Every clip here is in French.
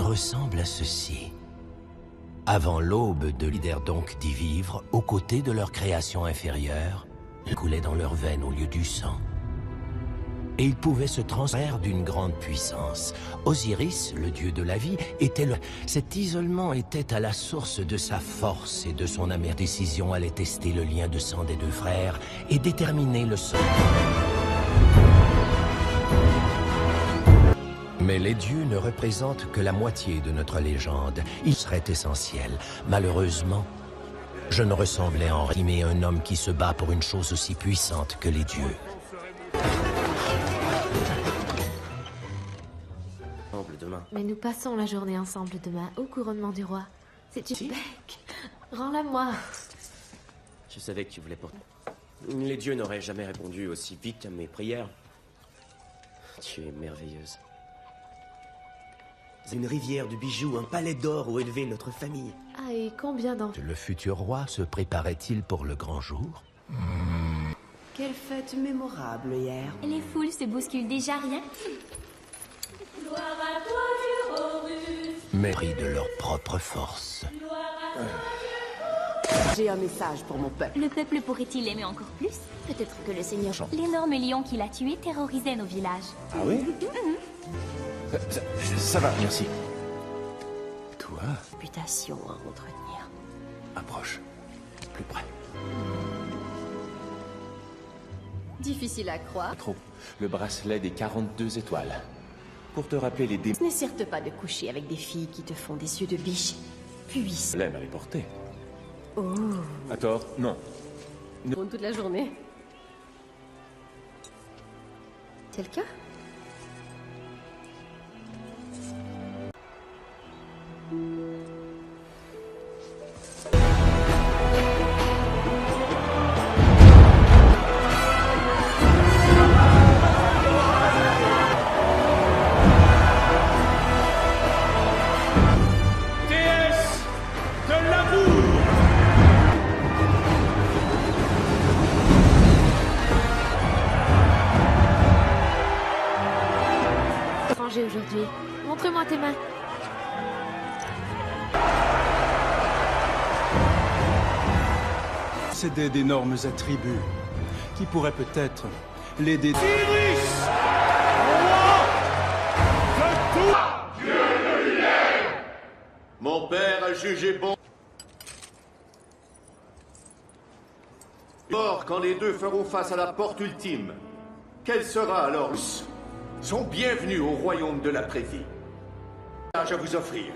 ressemble à ceci. Avant l'aube de l'hiver donc d'y vivre, aux côtés de leur création inférieure, il coulait dans leurs veines au lieu du sang. Et ils pouvaient se transférer d'une grande puissance. Osiris, le dieu de la vie, Cet isolement était à la source de sa force et de son amère décision allait tester le lien de sang des deux frères et déterminer le sort. Mais les dieux ne représentent que la moitié de notre légende. Ils seraient essentiels. Malheureusement, je ne ressemblais en rien à un homme qui se bat pour une chose aussi puissante que les dieux. Demain. Mais nous passons la journée ensemble demain au couronnement du roi. C'est une bec. Rends-la-moi. Je savais que tu voulais pour... Les dieux n'auraient jamais répondu aussi vite à mes prières. Tu es merveilleuse. Une rivière de bijoux, un palais d'or où élever notre famille. Ah, et combien d'enfants? Le futur roi se préparait-il pour le grand jour? Quelle fête mémorable hier. Les foules se bousculent déjà, rien? Mais pris de leur propre force. J'ai un message pour mon peuple. Le peuple pourrait-il l'aimer encore plus? Peut-être que le seigneur... L'énorme lion qu'il a tué terrorisait nos villages. Ah oui? Ça va, merci. Toi, Réputation à entretenir. approche. Plus près. Difficile à croire. Trop. Le bracelet des 42 étoiles. Pour te rappeler les démons. Ce n'est certes pas de coucher avec des filles qui te font des yeux de biche. Puissent. L'aime à les porter. Oh. À tort, non. Pour toute la journée. C'est le cas? Étranger aujourd'hui. Montre-moi tes mains. Posséder d'énormes attributs qui pourraient peut-être l'aider. Mon père a jugé bon. Mort quand les deux feront face à la porte ultime. Quel sera alors son bienvenue au royaume de la Prévie? À vous offrir.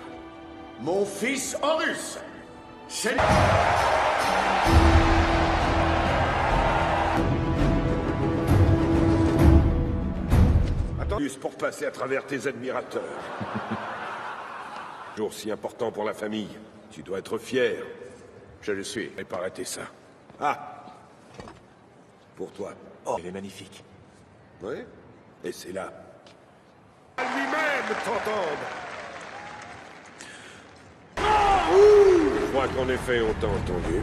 Mon fils Horus. C'est... Attends, pour passer à travers tes admirateurs. Jour si important pour la famille. Tu dois être fier. Je le suis. Et pas rater ça. Ah! Pour toi. Oh, elle est magnifique. Oui? Et c'est là. À lui-même t'entendre! Je crois qu'en effet, on t'a entendu.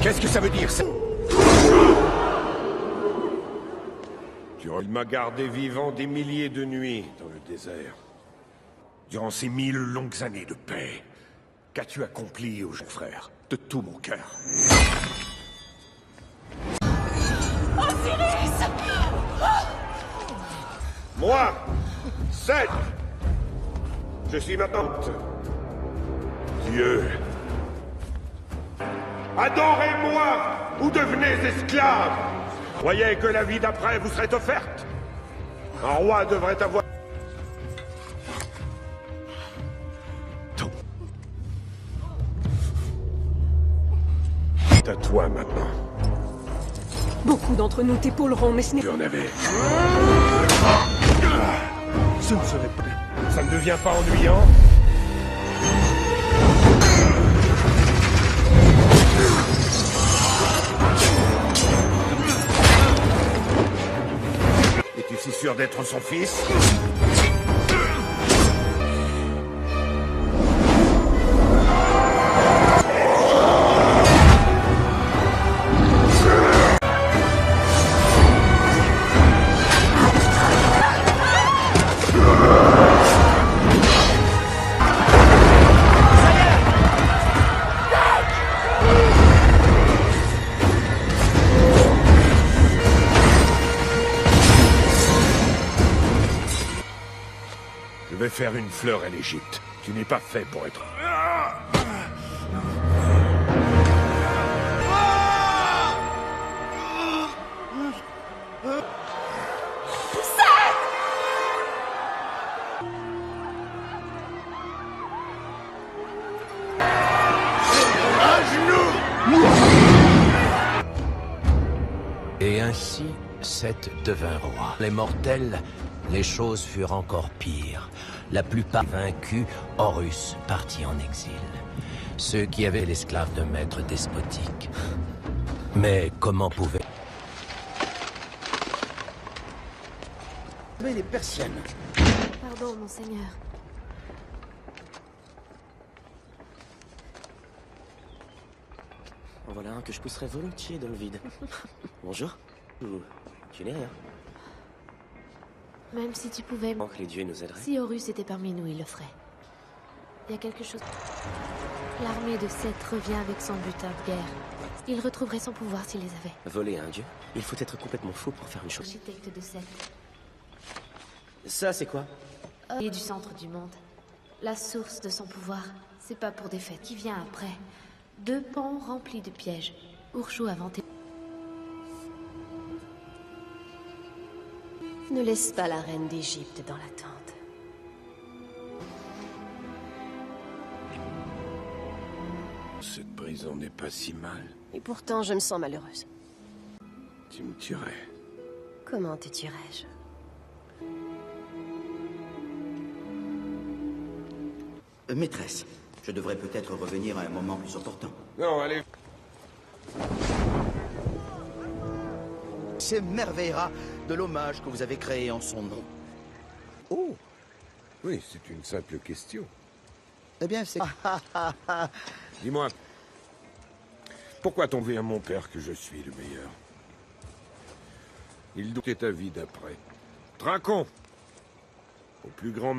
Qu'est-ce que ça veut dire, ça? Il m'a gardé vivant des milliers de nuits dans le désert. Durant ces 1000 longues années de paix, qu'as-tu accompli au frère, de tout mon cœur? Osiris! Moi, Seth, je suis maintenant Dieu. Adorez-moi ou devenez esclaves. Croyez que la vie d'après vous serait offerte. Un roi devrait avoir... C'est à toi maintenant. Beaucoup d'entre nous t'épauleront, mais ce n'est... Tu en avais. Ce ne serait pas... Ça ne devient pas ennuyant? Es-tu si sûr d'être son fils? vais faire une fleur à l'Égypte. Tu n'es pas fait pour être... Et ainsi, Seth devint roi. Les mortels, les choses furent encore pires. La plupart vaincus, Horus partit en exil. Ceux qui avaient l'esclave de maître despotique. Mais comment pouvait... Mais les persiennes. Pardon, monseigneur. En voilà un que je pousserais volontiers dans le vide. Bonjour. Tu n'es rien. Même si tu pouvais... Que les dieux nous aideraient. Si Horus était parmi nous, il le ferait. Il y a quelque chose... L'armée de Seth revient avec son butin de guerre. Il retrouverait son pouvoir s'il les avait. Voler un dieu? Il faut être complètement fou pour faire une chose. Architecte de Seth. Ça, c'est quoi? Il est du centre du monde. La source de son pouvoir, c'est pas pour des fêtes. Qui vient après? 2 pans remplis de pièges. Urshou a inventé... Ne laisse pas la reine d'Égypte dans l'attente. Cette prison n'est pas si mal. Et pourtant, je me sens malheureuse. Tu me tuerais. Comment te tuerais-je? Maîtresse, je devrais peut-être revenir à un moment plus opportun. Non, allez. S'émerveillera de l'hommage que vous avez créé en son nom. Oh. Oui, c'est une simple question. Eh bien, c'est... Dis-moi, pourquoi tomber à mon père que je suis le meilleur? Il doutait ta vie d'après. Dracon, au plus grand...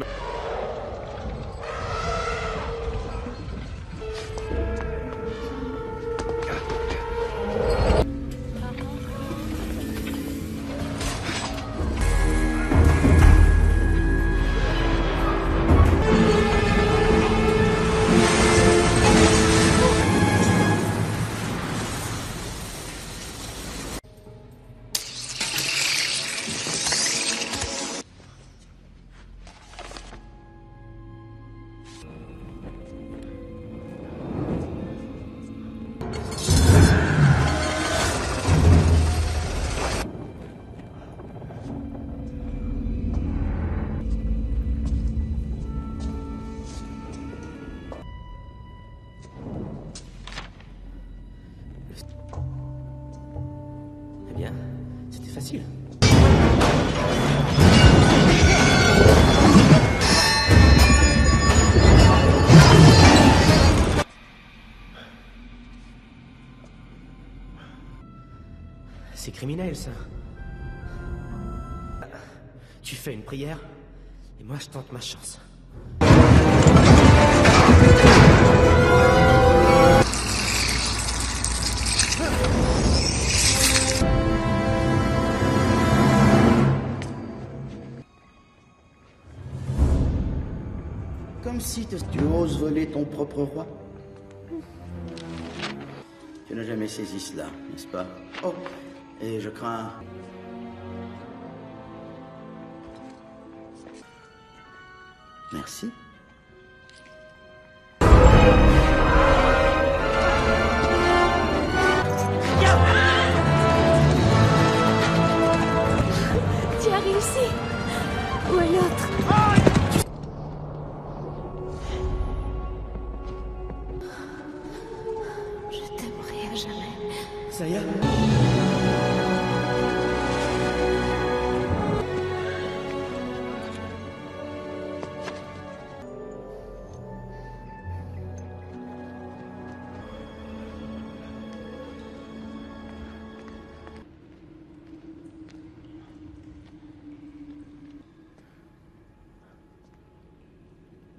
Eh bien, c'était facile. C'est criminel, ça. Tu fais une prière, et moi je tente ma chance. Comme si tu oses voler ton propre roi. Tu n'as jamais saisi cela, n'est-ce pas? Oh, et je crains... Merci. Tu as réussi. Où est l'autre? Je t'aimerai à jamais. Ça y est?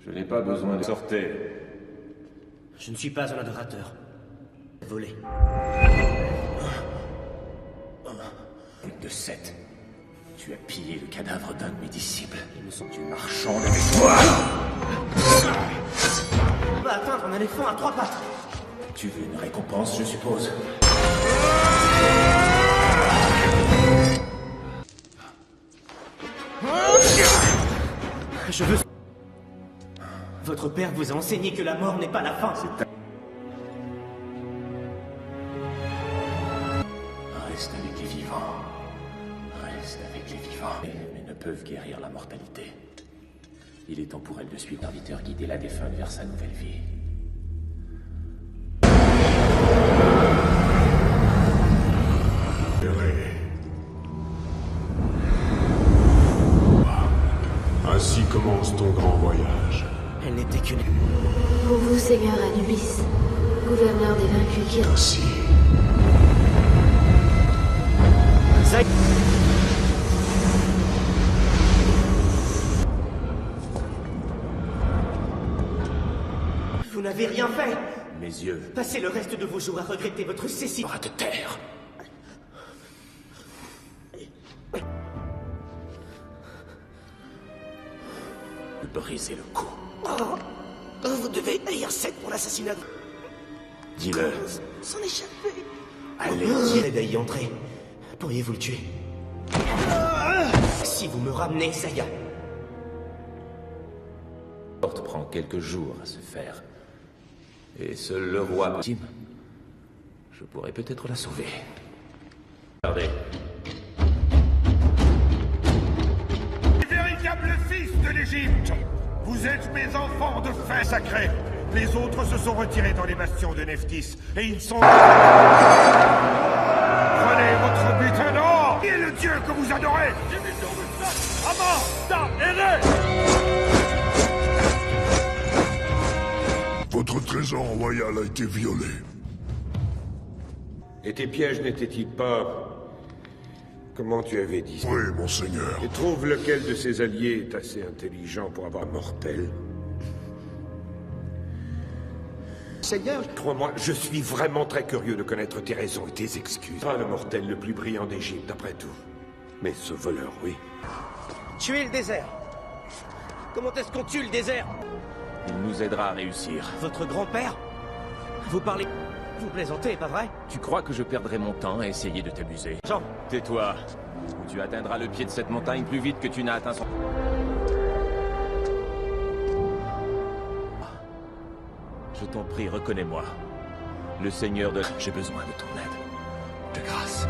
Je n'ai pas besoin de sortir. Je ne suis pas un adorateur. Volé. De 7. Tu as pillé le cadavre d'un de mes disciples. Ils me sont du marchand de mémoire. On va atteindre un éléphant à 3 pattes. Tu veux une récompense, je suppose? Je veux... Votre père vous a enseigné que la mort n'est pas la fin. Reste avec les vivants. Reste avec les vivants. Mais ne peuvent guérir la mortalité. Il est temps pour elle de suivre un serviteur guider la défunte vers sa nouvelle vie. Ainsi commence ton grand voyage. Elle n'était qu'une... Pour vous, Seigneur Anubis, gouverneur des vaincus qui... Ainsi. Vous n'avez rien fait. Mes yeux. Passez le reste de vos jours à regretter votre cécité. À te taire. Briser le cou. Oh, vous devez haïr Seth pour l'assassinat. Dis-le. S'en échapper. Allez, J'irai d'y entrer. Pourriez-vous le tuer? Si vous me ramenez, Saya. La porte prend quelques jours à se faire. Et seul le roi... Tim, je pourrais peut-être la sauver. Regardez. Véritable fils de l'Égypte, vous êtes mes enfants de fin sacrée. Les autres se sont retirés dans les bastions de Nephthys et ils sont... Prenez votre butin d'or. Qui est le dieu que vous adorez? Votre trésor royal a été violé. Et tes pièges n'étaient-ils pas... Comment tu avais dit? Oui, monseigneur. Et trouve lequel de ses alliés est assez intelligent pour avoir mortel. Seigneur, crois-moi, je suis vraiment très curieux de connaître tes raisons et tes excuses. Pas le mortel le plus brillant d'Égypte, après tout. Mais ce voleur, oui. tuez le désert. Comment est-ce qu'on tue le désert? Il nous aidera à réussir. Votre grand-père? Vous parlez... Vous plaisantez, pas vrai? Tu crois que je perdrai mon temps à essayer de t'abuser? Jean. Tais-toi, ou tu atteindras le pied de cette montagne plus vite que tu n'as atteint son... Je t'en prie, reconnais-moi. Le Seigneur de... J'ai besoin de ton aide. De grâce.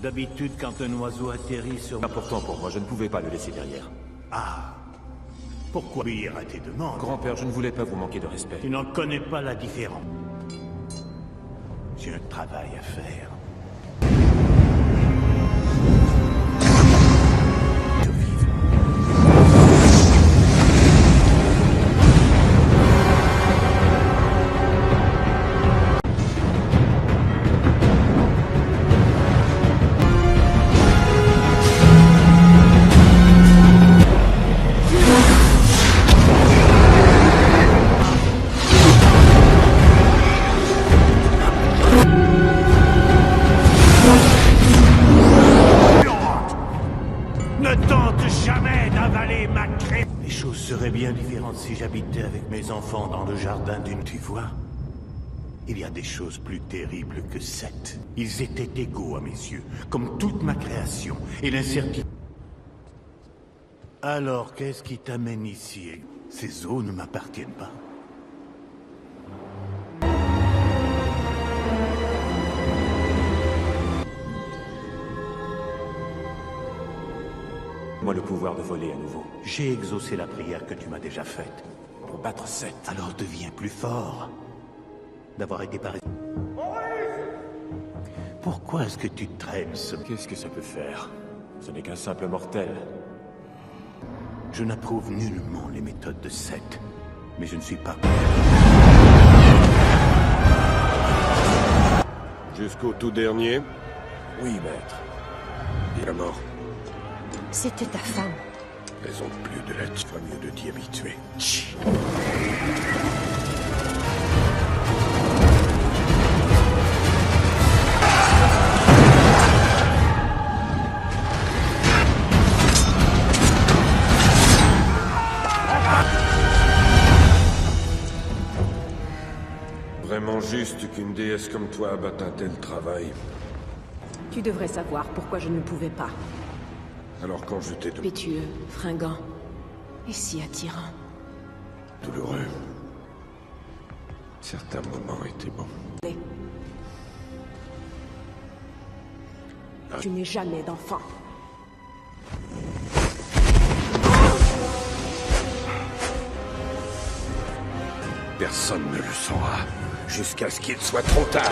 D'habitude, quand un oiseau atterrit sur... Important pour moi, je ne pouvais pas le laisser derrière. Ah. Pourquoi obéir à tes demandes? Grand-père, je ne voulais pas vous manquer de respect. Tu n'en connais pas la différence. J'ai un travail à faire. Si j'habitais avec mes enfants dans le jardin d'une... Tu vois, il y a des choses plus terribles que Seth. Ils étaient égaux à mes yeux, comme toute ma création, et l'incertitude... Alors, qu'est-ce qui t'amène ici? Ces eaux ne m'appartiennent pas. Moi le pouvoir de voler à nouveau. J'ai exaucé la prière que tu m'as déjà faite. Pour battre Seth. Alors deviens plus fort. D'avoir été paré... Pourquoi est-ce que tu traînes ce... Qu'est-ce que ça peut faire? Ce n'est qu'un simple mortel. Je n'approuve nullement les méthodes de Seth. Mais je ne suis pas... Jusqu'au Jusqu'au tout dernier? Oui, maître. Et la mort? C'était ta femme. Raison de plus de la tuer, mieux de t'y habituer. Tch. Vraiment juste qu'une déesse comme toi abatte un tel travail. Tu devrais savoir pourquoi je ne pouvais pas. Alors quand je t'ai demandé... Pétueux, fringant, et si attirant. Douloureux. Certains moments étaient bons. Tu n'es jamais d'enfant. Personne ne le saura, jusqu'à ce qu'il soit trop tard.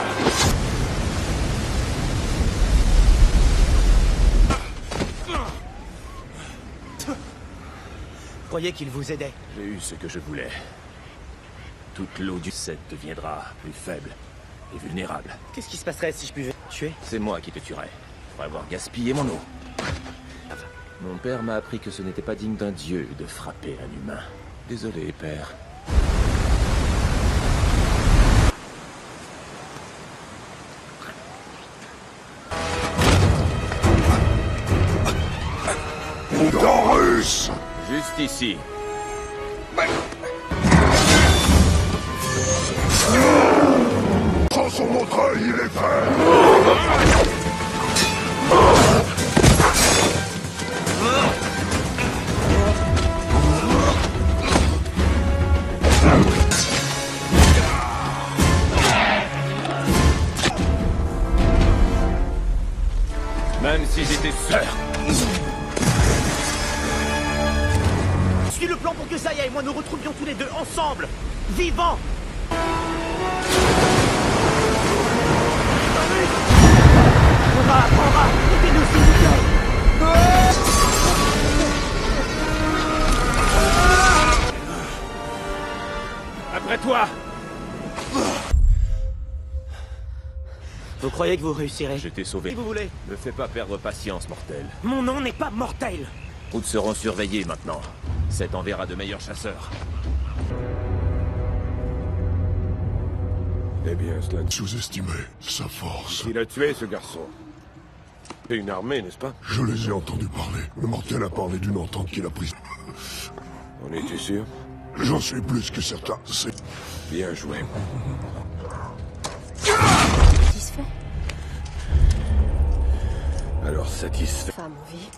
Croyez qu'il vous aidait. J'ai eu ce que je voulais. Toute l'eau du 7 deviendra plus faible et vulnérable. Qu'est-ce qui se passerait si je buvais tuer? C'est moi qui te tuerais, pour avoir gaspillé mon eau. Mon père m'a appris que ce n'était pas digne d'un dieu de frapper un humain. Désolé, père. Horus! Juste ici. Sans son montreuil, il est prêt! Même si j'étais sûr. Suis le plan pour que Zaya et moi nous retrouvions tous les deux ensemble, vivants. Aura, aidez-nous s'il vous plaît. Après toi. Vous croyez que vous réussirez? Je t'ai sauvé. Si vous voulez. Ne fais pas perdre patience, mortel. Mon nom n'est pas mortel. Routes seront surveillées maintenant. Cet enverra de meilleurs chasseurs. Eh bien, cela... Sous-estimez sa force. Il a tué ce garçon. C'est une armée, n'est-ce pas? Je les ai entendus parler. Le mortel a parlé d'une entente qu'il a prise. En es-tu sûr? J'en suis plus que certain. C'est... Bien joué. Satisfait? Alors satisfait. Femme en vie.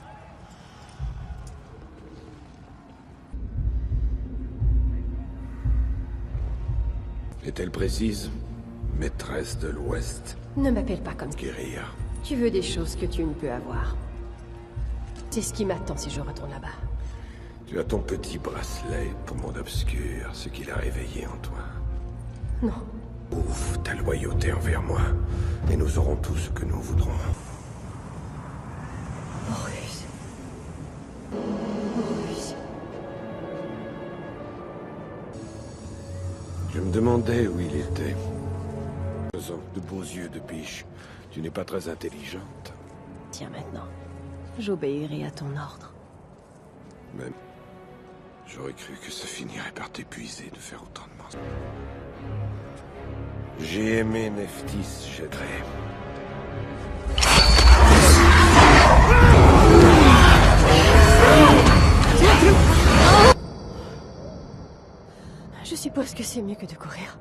Est-elle précise? Maîtresse de l'Ouest. Ne m'appelle pas comme ça. Guerrière. Tu veux des choses que tu ne peux avoir. C'est ce qui m'attend si je retourne là-bas. Tu as ton petit bracelet pour monde obscur, ce qu'il a réveillé en toi. Non. Ouf, ta loyauté envers moi. Et nous aurons tout ce que nous voudrons. Horus. Horus. Je me demandais où il était. De beaux yeux de biche. Tu n'es pas très intelligente. Tiens maintenant. J'obéirai à ton ordre. Même. J'aurais cru que ça finirait par t'épuiser de faire autant de mensonges. J'ai aimé Nephthys, j'aiderai. Je suppose que c'est mieux que de courir.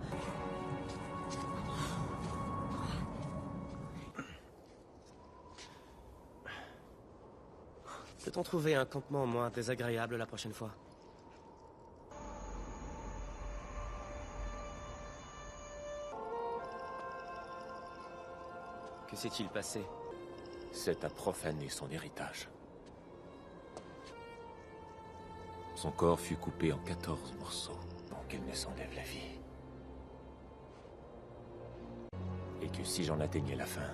Peut-on trouver un campement moins désagréable la prochaine fois? Que s'est-il passé? C'est à profaner son héritage. Son corps fut coupé en 14 morceaux pour qu'elle ne s'enlève la vie. Et que si j'en atteignais la fin,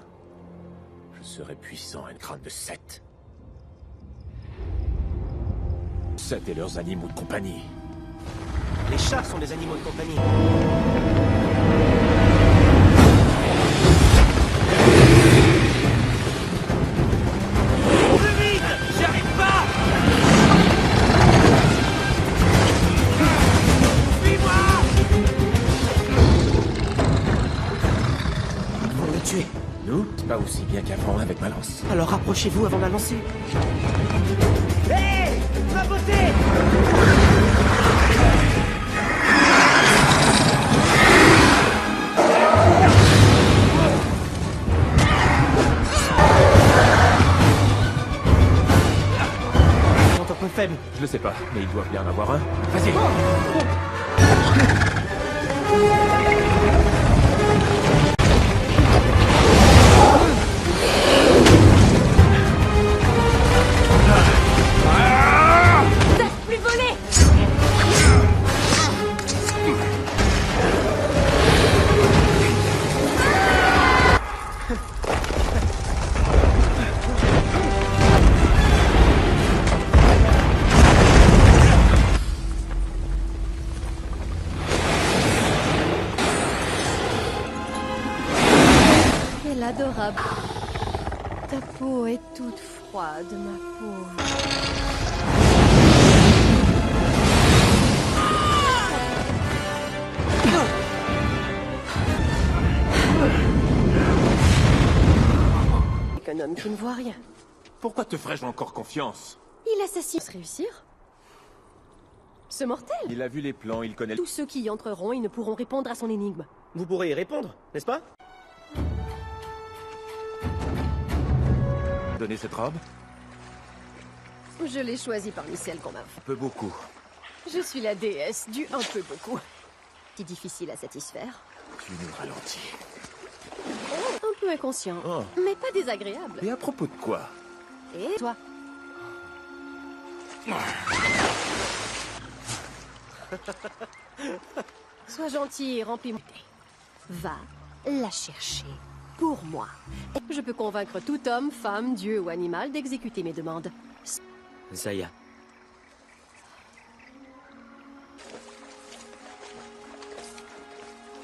je serais puissant à une crâne de 7. 7 et leurs animaux de compagnie. Les chats sont des animaux de compagnie. tuer. Nous, pas aussi bien qu'avant avec ma lance. Alors rapprochez-vous avant de la lancer. Hé, ma beauté! Un peu faible. Je le sais pas, mais ils doivent bien en avoir un. Vas-y. Plus voler. Quelle adorable. Ta peau est toute froide, ma pauvre. Qu'un homme qui ne voit rien. Pourquoi te ferais-je encore confiance? Il assassine. Réussir? Ce mortel? Il a vu les plans, il connaît... Tous ceux qui y entreront, ils ne pourront répondre à son énigme. Vous pourrez y répondre, n'est-ce pas? Donner cette robe? Je l'ai choisie parmi celles qu'on m'a fait. Un peu beaucoup. Je suis la déesse du un peu beaucoup. C'est difficile à satisfaire. Tu nous ralentis. Un peu inconscient, Oh. mais pas désagréable. Et à propos de quoi? Et toi? Sois gentil et remplis-moi. Va la chercher pour moi. Je peux convaincre tout homme, femme, dieu ou animal d'exécuter mes demandes. Zaya.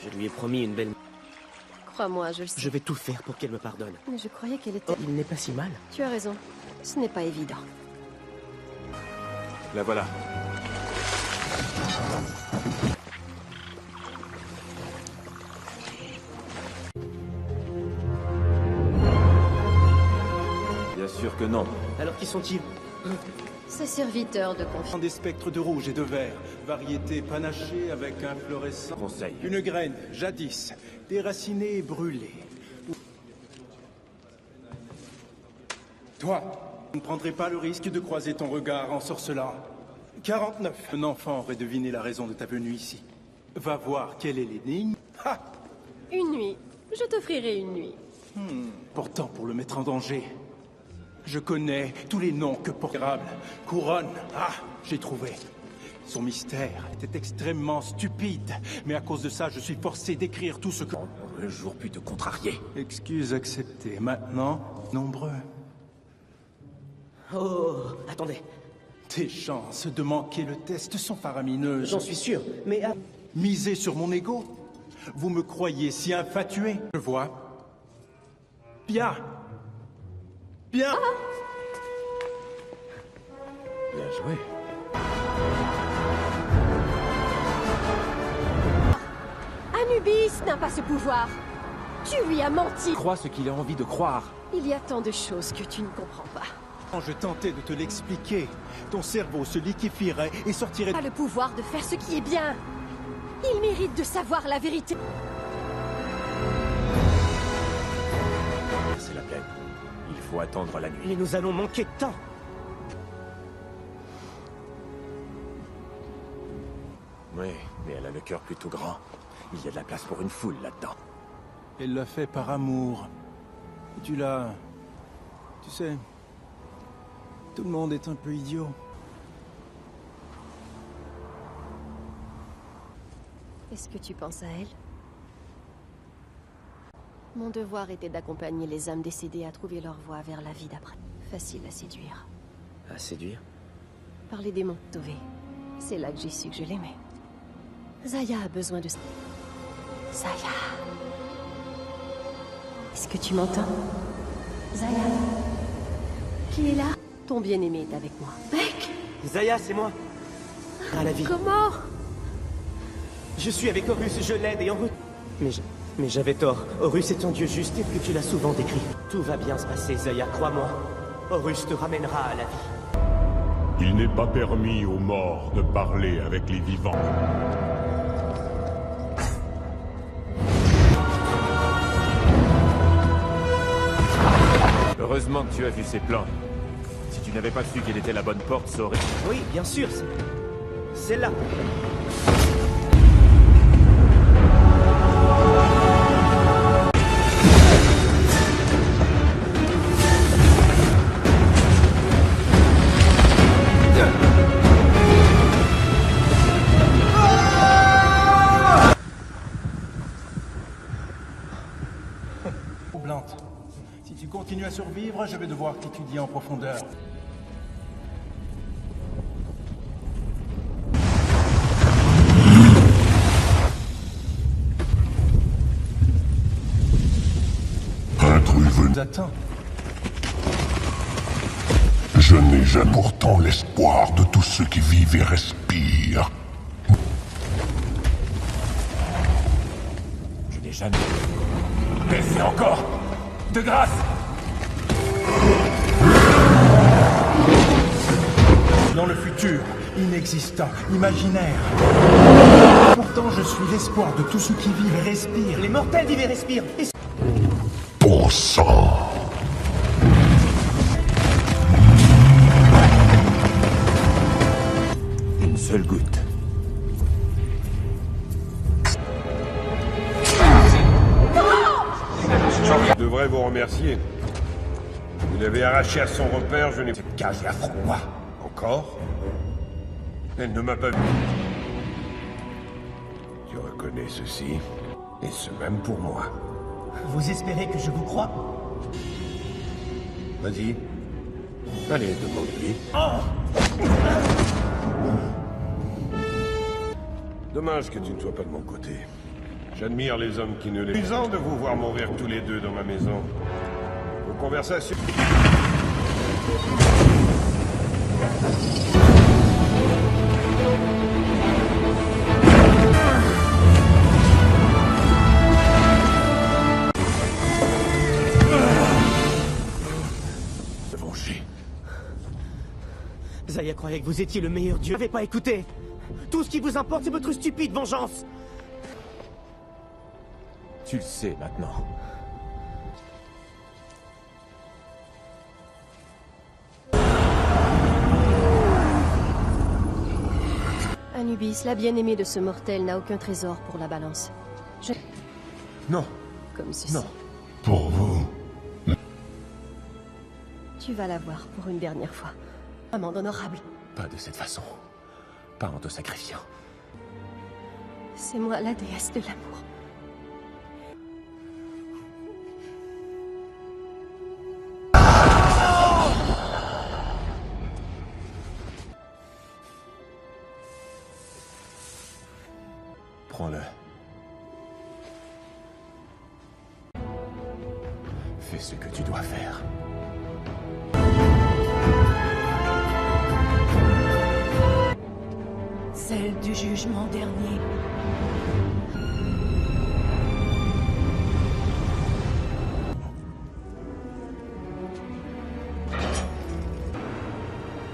Je lui ai promis une belle... Crois-moi, je le sais. Je vais tout faire pour qu'elle me pardonne. Mais je croyais qu'elle était... Il n'est pas si mal. Tu as raison. Ce n'est pas évident. La voilà. Bien sûr que non. Alors qui sont-ils? Ces serviteurs de confiance. Des spectres de rouge et de vert, variété panachée avec un fluorescent. Conseil. Une graine, jadis, déracinée et brûlée. Toi, je ne prendrai pas le risque de croiser ton regard ensorcelant. 49. Un enfant aurait deviné la raison de ta venue ici. Va voir quelle est l'énigme. Ha! Une nuit. Je t'offrirai une nuit. Pourtant, pour le mettre en danger, je connais tous les noms que porte. Couronne. Ah, j'ai trouvé. Son mystère était extrêmement stupide, mais à cause de ça, je suis forcé d'écrire tout ce que... Le jour puis te contrarier. Excuse acceptée. Maintenant, nombreux. Oh, attendez. Tes chances de manquer le test sont faramineuses. J'en suis sûr, mais... Misez sur mon ego? Vous me croyez si infatué? Je vois. Bien. Bien. Bien joué. Anubis n'a pas ce pouvoir. Tu lui as menti. Crois ce qu'il a envie de croire. Il y a tant de choses que tu ne comprends pas. Quand je tentais de te l'expliquer, ton cerveau se liquéfierait et sortirait... Pas le pouvoir de faire ce qui est bien. Il mérite de savoir la vérité. C'est la peine. Il faut attendre la nuit. Mais nous allons manquer de temps. Oui, mais elle a le cœur plutôt grand. Il y a de la place pour une foule là-dedans. Elle l'a fait par amour. Et tu l'as... Tu sais... Tout le monde est un peu idiot. Est-ce que tu penses à elle? Mon devoir était d'accompagner les âmes décédées à trouver leur voie vers la vie d'après. Facile à séduire. À séduire? Par les démons, Tové. C'est là que j'ai su que je l'aimais. Zaya a besoin de... Zaya. Est-ce que tu m'entends? Zaya. Qui est là? Ton bien-aimé est avec moi. Mec! Zaya, c'est moi. À la vie. Comment? Je suis avec Horus, je l'aide et en route. Mais Mais j'avais tort. Horus est un dieu juste tel que tu l'as souvent décrit. Tout va bien se passer, Zaya, crois-moi. Horus te ramènera à la vie. Il n'est pas permis aux morts de parler avec les vivants. Heureusement que tu as vu ses plans. Si tu n'avais pas su quelle était la bonne porte, ça aurait... Oui, bien sûr, c'est là. Troublante. Si tu continues à survivre, je vais devoir t'étudier en profondeur. Intrus venu. Attends. Je n'ai jamais pourtant l'espoir de tous ceux qui vivent et respirent. Je n'ai jamais... Baissez encore! De grâce! Dans le futur, inexistant, imaginaire. Pourtant, je suis l'espoir de tous ceux qui vivent et respirent. Les mortels vivent et respirent. Bon sang! Une seule goutte. Je devrais vous remercier. Vous l'avez arraché à son repère, je n'ai... Cette cage est affront, moi. Encore? Elle ne m'a pas vu. Tu reconnais ceci, et ce même pour moi. Vous espérez que je vous croie? Vas-y. Allez, demande-lui. Dommage que tu ne sois pas de mon côté. J'admire les hommes qui ne les... Amusant de vous voir mourir tous les deux dans ma maison. Vos conversations... Zaya croyait que vous étiez le meilleur dieu. Vous n'avez pas écouté. Tout ce qui vous importe, c'est votre stupide vengeance. Tu le sais maintenant. Anubis, la bien-aimée de ce mortel, n'a aucun trésor pour la balance. Non. Comme ceci. Non. Pour vous. Tu vas la voir pour une dernière fois. Amende honorable. Pas de cette façon. Pas en te sacrifiant. C'est moi la déesse de l'amour. Prends-le. Fais ce que tu dois faire. Celle du jugement dernier.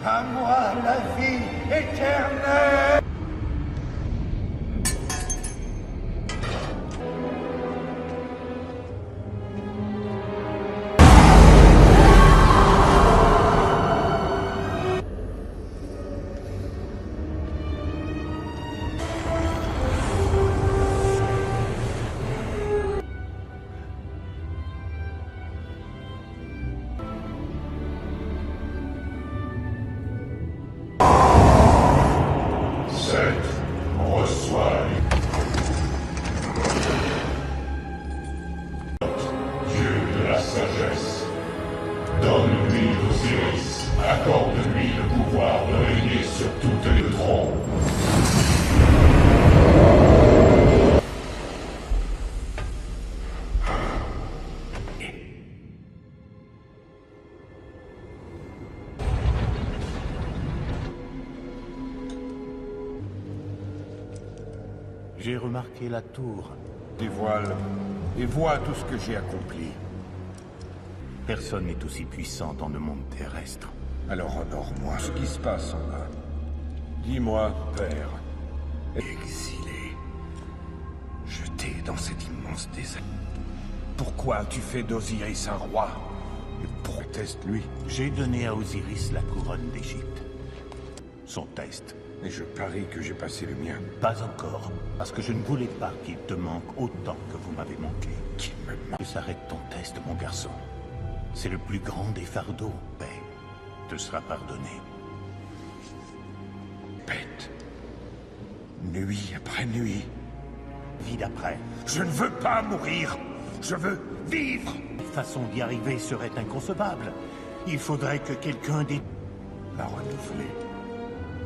À moi la vie éternelle! Donne-lui l'Osiris, accorde-lui le pouvoir de régner sur toutes les trônes. J'ai remarqué la tour. Des voiles et vois tout ce que j'ai accompli. Personne n'est aussi puissant dans le monde terrestre. Alors honore-moi. Ce qui se passe en bas. Dis-moi, père, exilé, jeté dans cet immense désert. Pourquoi as-tu fait d'Osiris un roi? Et proteste-lui. J'ai donné à Osiris la couronne d'Égypte. Son test. Et je parie que j'ai passé le mien. Pas encore. Parce que je ne voulais pas qu'il te manque autant que vous m'avez manqué. Qu'il me manque. Que s'arrête ton test, mon garçon. C'est le plus grand des fardeaux, paix. Te sera pardonné. Bête. Nuit après nuit. Vie d'après. Je ne veux pas mourir. Je veux vivre. Une façon d'y arriver serait inconcevable. Il faudrait que quelqu'un des... La renouveler.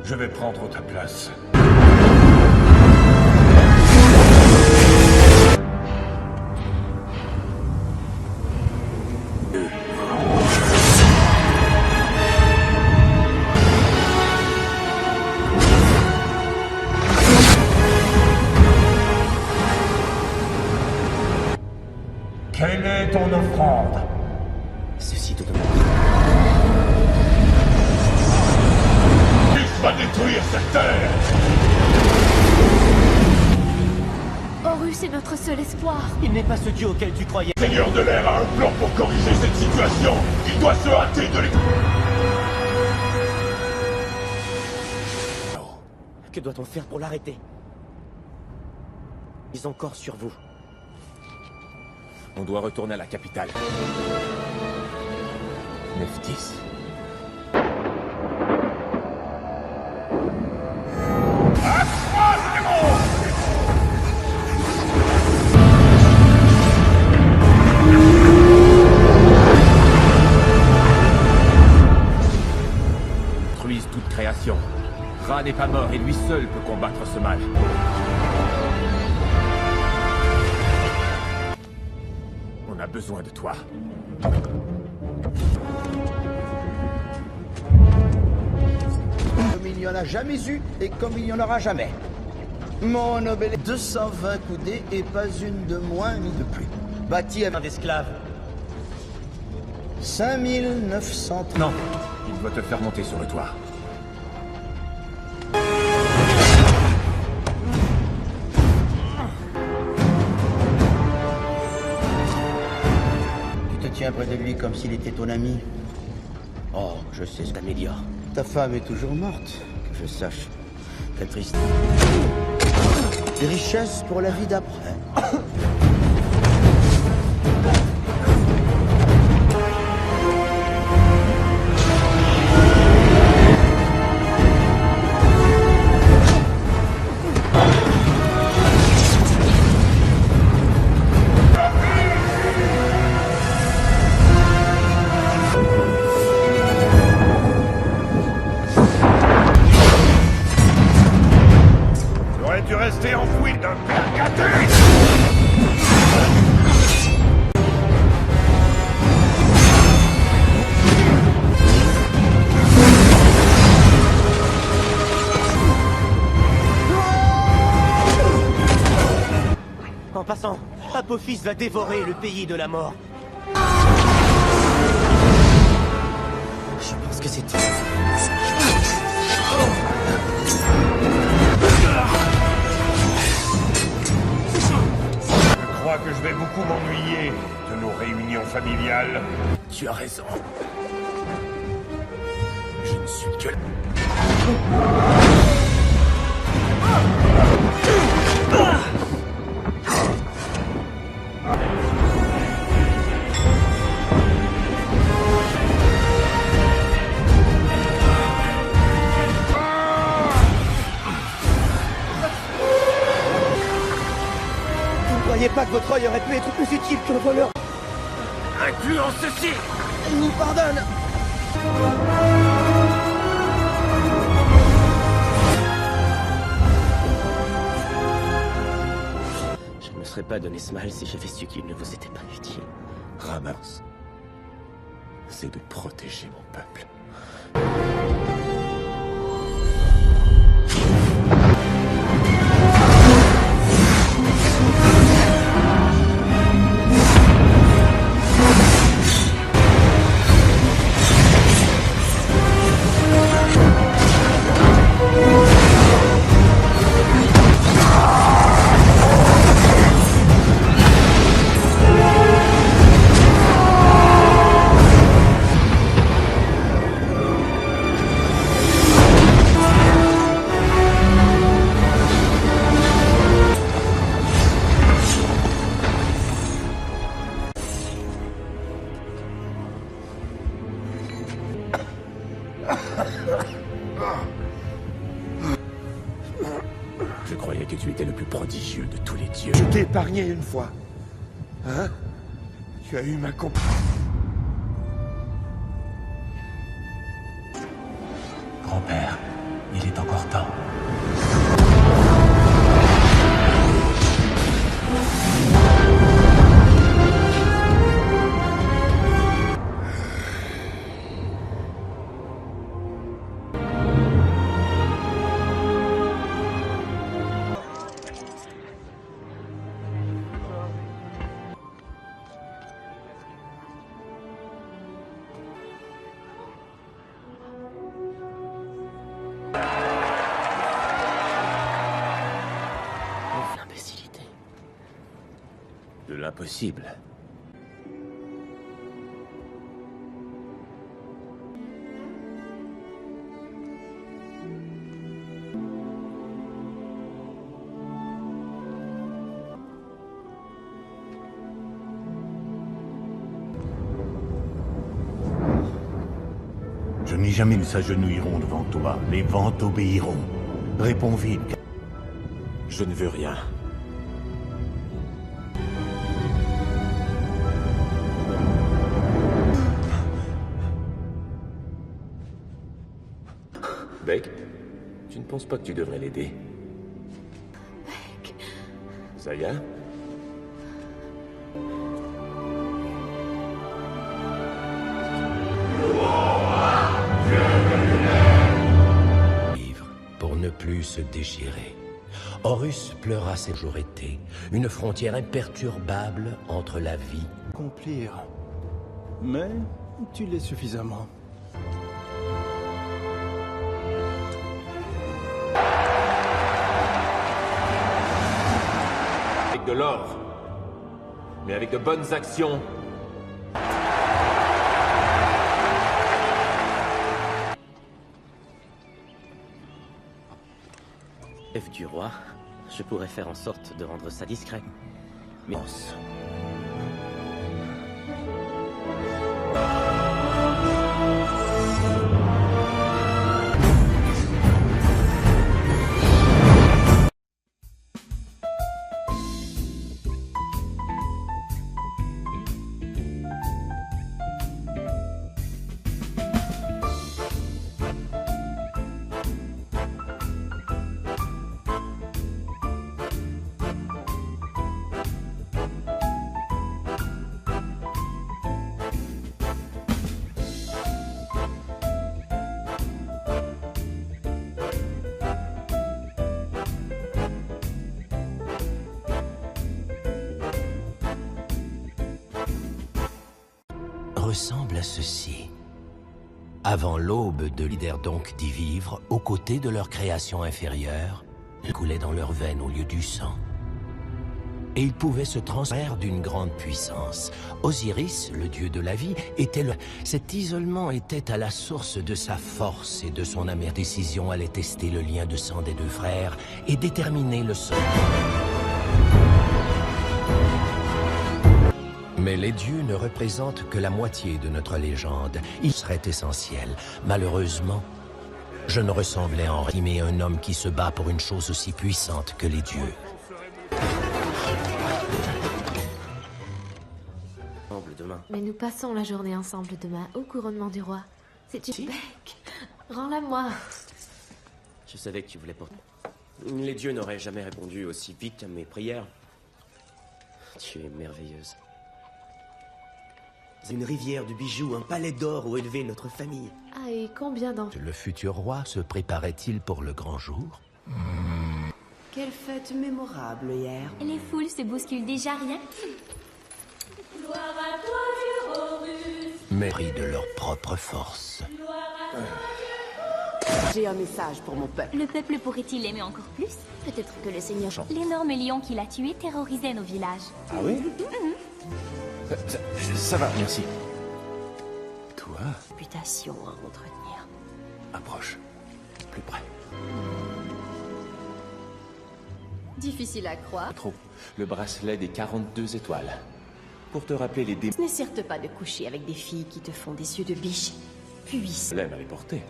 Je vais prendre ta place. Quelle est ton offrande? Ceci te demande. Va détruire cette terre! Horus est notre seul espoir. Il n'est pas ce dieu auquel tu croyais. Le Seigneur de l'air a un plan pour corriger cette situation. Il doit se hâter de les... Que doit-on faire pour l'arrêter? Ils ont encore sur vous. On doit retourner à la capitale. Nephthys. Détruise toute création. Ra n'est pas mort et lui seul peut combattre ce mal. On a besoin de toi. Comme il n'y en a jamais eu et comme il n'y en aura jamais. Mon obélisque 220 coudées et pas une de moins ni de plus. Bâti à main d'esclaves. 5900... Non, il doit te faire monter sur le toit. Tu te tiens près de lui comme s'il était ton ami. Oh, je sais ce qu'améliore. Ta femme est toujours morte, que je sache. Quelle triste. Des richesses pour la vie d'après. J'aurais dû rester enfoui d'un père gâté. En passant, Apophis va dévorer le pays de la mort. Je pense que c'est tout. Je crois que je vais beaucoup m'ennuyer de nos réunions familiales. Tu as raison. Je ne suis que... Vous ne croyez pas que votre œil aurait pu être plus utile qu'un voleur? Incluant ceci! Il nous pardonne! Je ne me serais pas donné ce mal si j'avais su qu'il ne vous était pas utile. Ramasse. C'est de protéger mon peuple. Tu étais le plus prodigieux de tous les dieux. Je t'ai épargné une fois. Hein? Tu as eu ma compagnie. Grand-père, il est encore temps. L'imbécilité. De l'impossible. Je n'ai jamais ils s'agenouilleront devant toi. Les vents t'obéiront. Réponds vite. Je ne veux rien. Beck, tu ne penses pas que tu devrais l'aider? Beck. Zaya? Pour ne plus se déchirer. Horus pleura ses jours été, une frontière imperturbable entre la vie. Accomplir. Mais tu l'es suffisamment. Avec de l'or, mais avec de bonnes actions. Chef du roi, je pourrais faire en sorte de rendre ça discret. Mais... ressemble à ceci. Avant l'aube de leaders donc d'y vivre, aux côtés de leur création inférieure, ils coulaient dans leurs veines au lieu du sang. Et ils pouvaient se transférer d'une grande puissance. Osiris, le dieu de la vie, était le... Cet isolement était à la source de sa force et de son amère décision allait tester le lien de sang des deux frères et déterminer le sort. Mais les dieux ne représentent que la moitié de notre légende. Ils seraient essentiels. Malheureusement, je ne ressemblais en rien à un homme qui se bat pour une chose aussi puissante que les dieux. Demain. Mais nous passons la journée ensemble demain au couronnement du roi. C'est une Beck. Rends-la-moi. Je savais que tu voulais porter. Les dieux n'auraient jamais répondu aussi vite à mes prières. Tu es merveilleuse. Une rivière de bijoux, un palais d'or où élever notre famille. Ah, et combien d'enfants? Le futur roi se préparait-il pour le grand jour? Quelle fête mémorable hier. Les foules se bousculent déjà rien. Gloire à toi, Horus. Mais pris de leur propre force. J'ai un message pour mon peuple. Le peuple pourrait-il l'aimer encore plus? Peut-être que le Seigneur... L'énorme lion qu'il a tué terrorisait nos villages. Ah oui? Ça va, merci. Toi? Réputation à entretenir. Approche. Plus près. Difficile à croire. Trop. Le bracelet des 42 étoiles. Pour te rappeler les démons. Ce n'est certes pas de coucher avec des filles qui te font des yeux de biche. Puis... L'aime à les porter.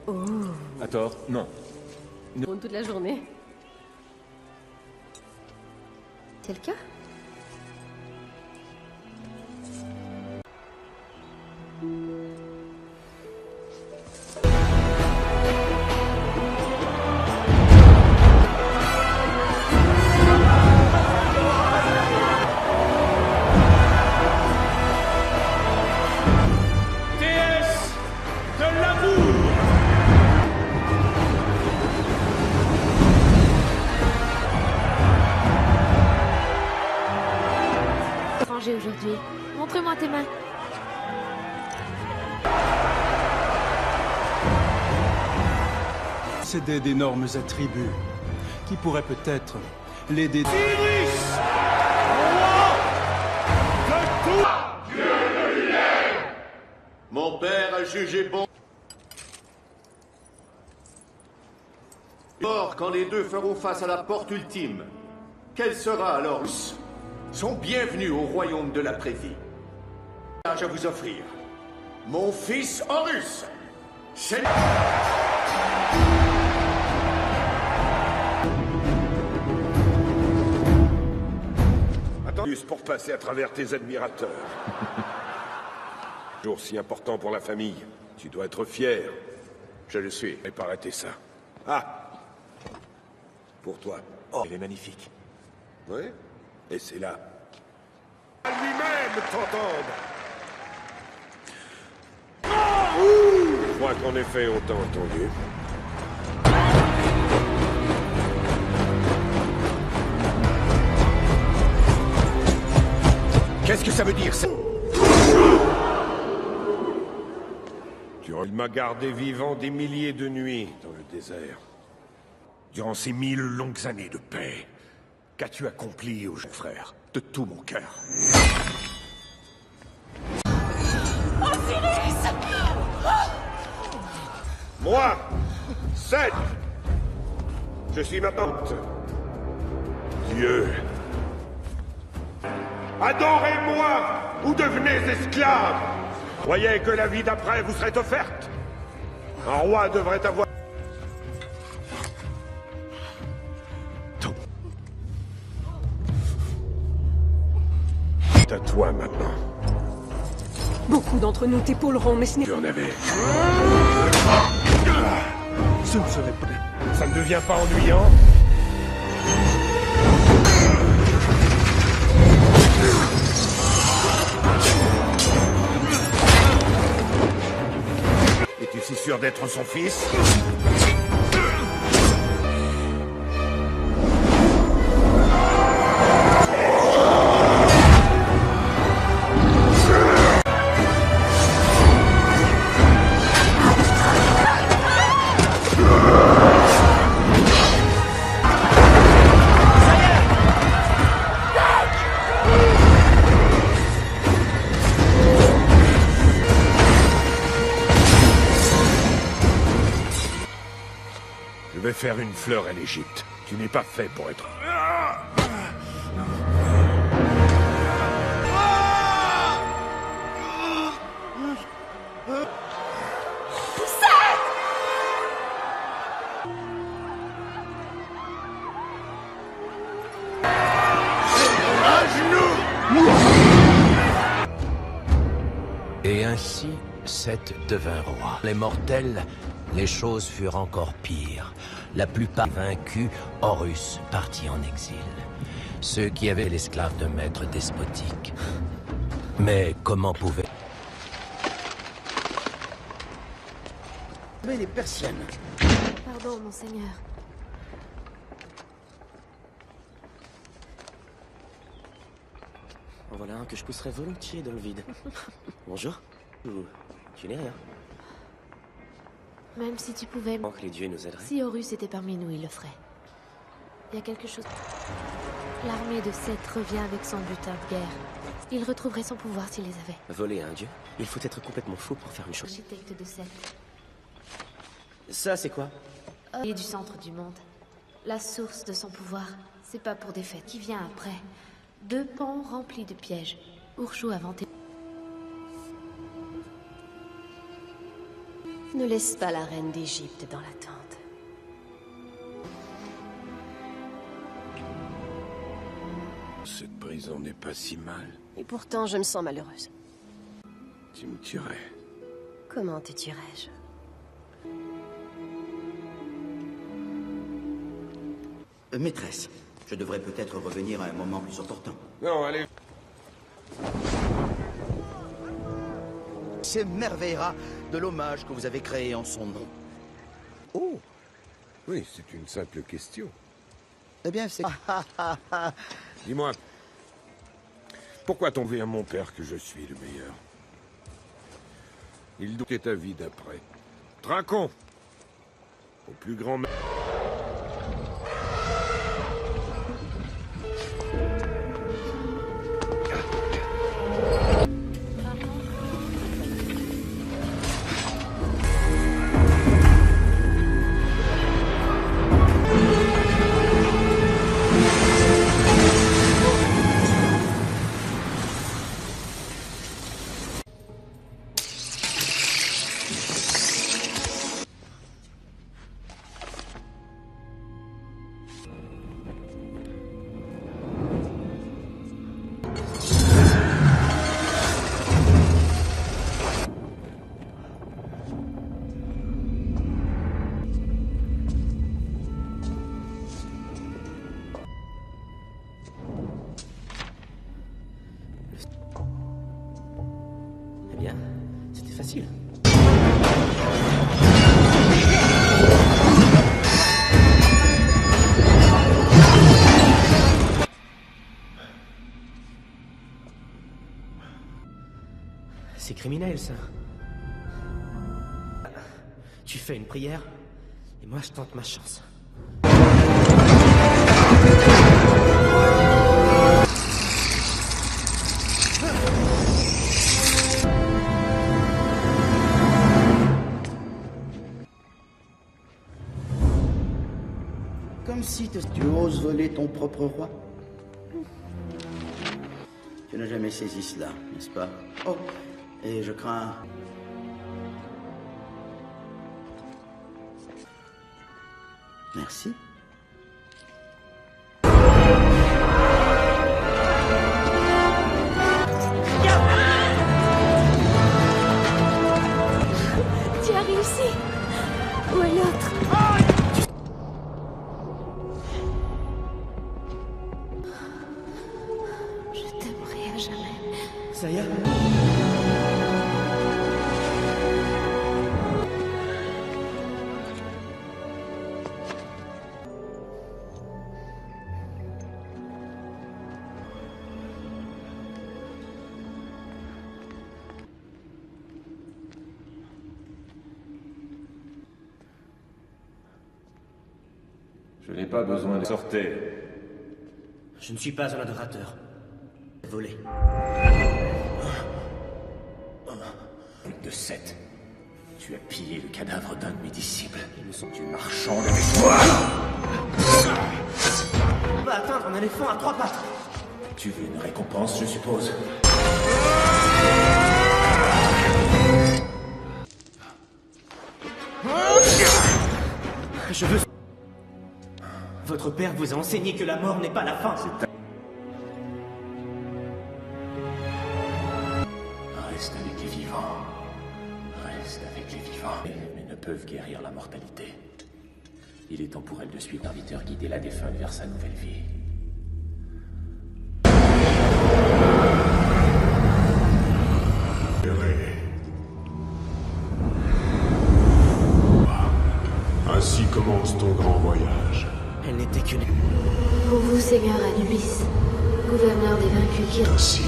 Oh. À tort, non. Toute la journée. C'est le cas? Déesse de l'amour! Étranger aujourd'hui. Montre-moi tes mains. Possédait d'énormes attributs qui pourraient peut-être l'aider. Mon père a jugé bon. Or, quand les deux feront face à la porte ultime, quel sera alors sont bienvenus au royaume de la Prévie. À vous offrir mon fils Horus. C'est... Attends, juste pour passer à travers tes admirateurs. Jour si important pour la famille. Tu dois être fier. Je le suis. Et pas rater ça. Ah! Pour toi. Oh, il est magnifique. Oui? Et c'est là. À lui-même t'entendre! Je crois qu'en effet, on t'a entendu. Qu'est-ce que ça veut dire, ça? Il m'a gardé vivant des milliers de nuits dans le désert. Durant ces 1000 longues années de paix, qu'as-tu accompli au frère, de tout mon cœur? Osiris! Moi, Seth, je suis ma tante. Dieu. Adorez-moi ou devenez esclaves. Croyez que la vie d'après vous serait offerte. Un roi devrait avoir... C'est à toi maintenant. Beaucoup d'entre nous t'épauleront, mais ce n'est... Tu en avais. Ce ne serait pas... Ça ne devient pas ennuyant? Es-tu si sûr d'être son fils? Je vais faire une fleur à l'Égypte. Tu n'es pas fait pour être... Et ainsi, Seth devint roi. Les mortels, les choses furent encore pires. La plupart vaincus, Horus partit en exil. Ceux qui avaient l'esclave de maître despotique. Mais comment pouvaient... Mais les persiennes. Pardon, monseigneur. En voilà un que je pousserais volontiers dans le vide. Bonjour. Tu n'es rien. Même si tu pouvais... Que les dieux nous aideraient. Si Horus était parmi nous, il le ferait. Il y a quelque chose... L'armée de Seth revient avec son butin de guerre. Il retrouverait son pouvoir s'il les avait. Voler un dieu? Il faut être complètement fou pour faire une chose. Architecte de Seth. Ça, c'est quoi? Et du centre du monde. La source de son pouvoir, c'est pas pour des fêtes. Qui vient après? 2 pans remplis de pièges. Urshou a inventé... Ne laisse pas la reine d'Égypte dans l'attente. cette prison n'est pas si mal. Et pourtant, je me sens malheureuse. Tu me tuerais. Comment te tuerais-je? Maîtresse, je devrais peut-être revenir à un moment plus opportun. Non, allez. S'émerveillera de l'hommage que vous avez créé en son nom. Oh! Oui, c'est une simple question. Eh bien, c'est... Dis-moi, pourquoi t'en veux à mon père que je suis le meilleur? Il doutait ta vie d'après. Trinquons! Au plus grand... Eh bien, c'était facile. C'est criminel, ça. Tu fais une prière, et moi je tente ma chance. Comme si tu oses voler ton propre roi. Tu n'as jamais saisi cela, n'est-ce pas? Oh, et je crains... Merci. Tu as réussi. Où est l'autre? Je t'aimerai à jamais. Ça y est? Je n'ai pas besoin de... Sortez. Je ne suis pas un adorateur. Volé. De 7. Tu as pillé le cadavre d'un de mes disciples. Et nous sommes du marchand avec toi. On va atteindre un éléphant à 3 pattes. Tu veux une récompense, je suppose. Je veux... Votre père vous a enseigné que la mort n'est pas la fin. Reste avec les vivants. Reste avec les vivants. Mais ne peuvent guérir la mortalité. Il est temps pour elle de suivre l'arbitre guider la défunte vers sa nouvelle vie. Ainsi commence ton grand voyage. Elle n'était qu'une... Pour vous, Seigneur Anubis, gouverneur des vaincus qui... Ainsi.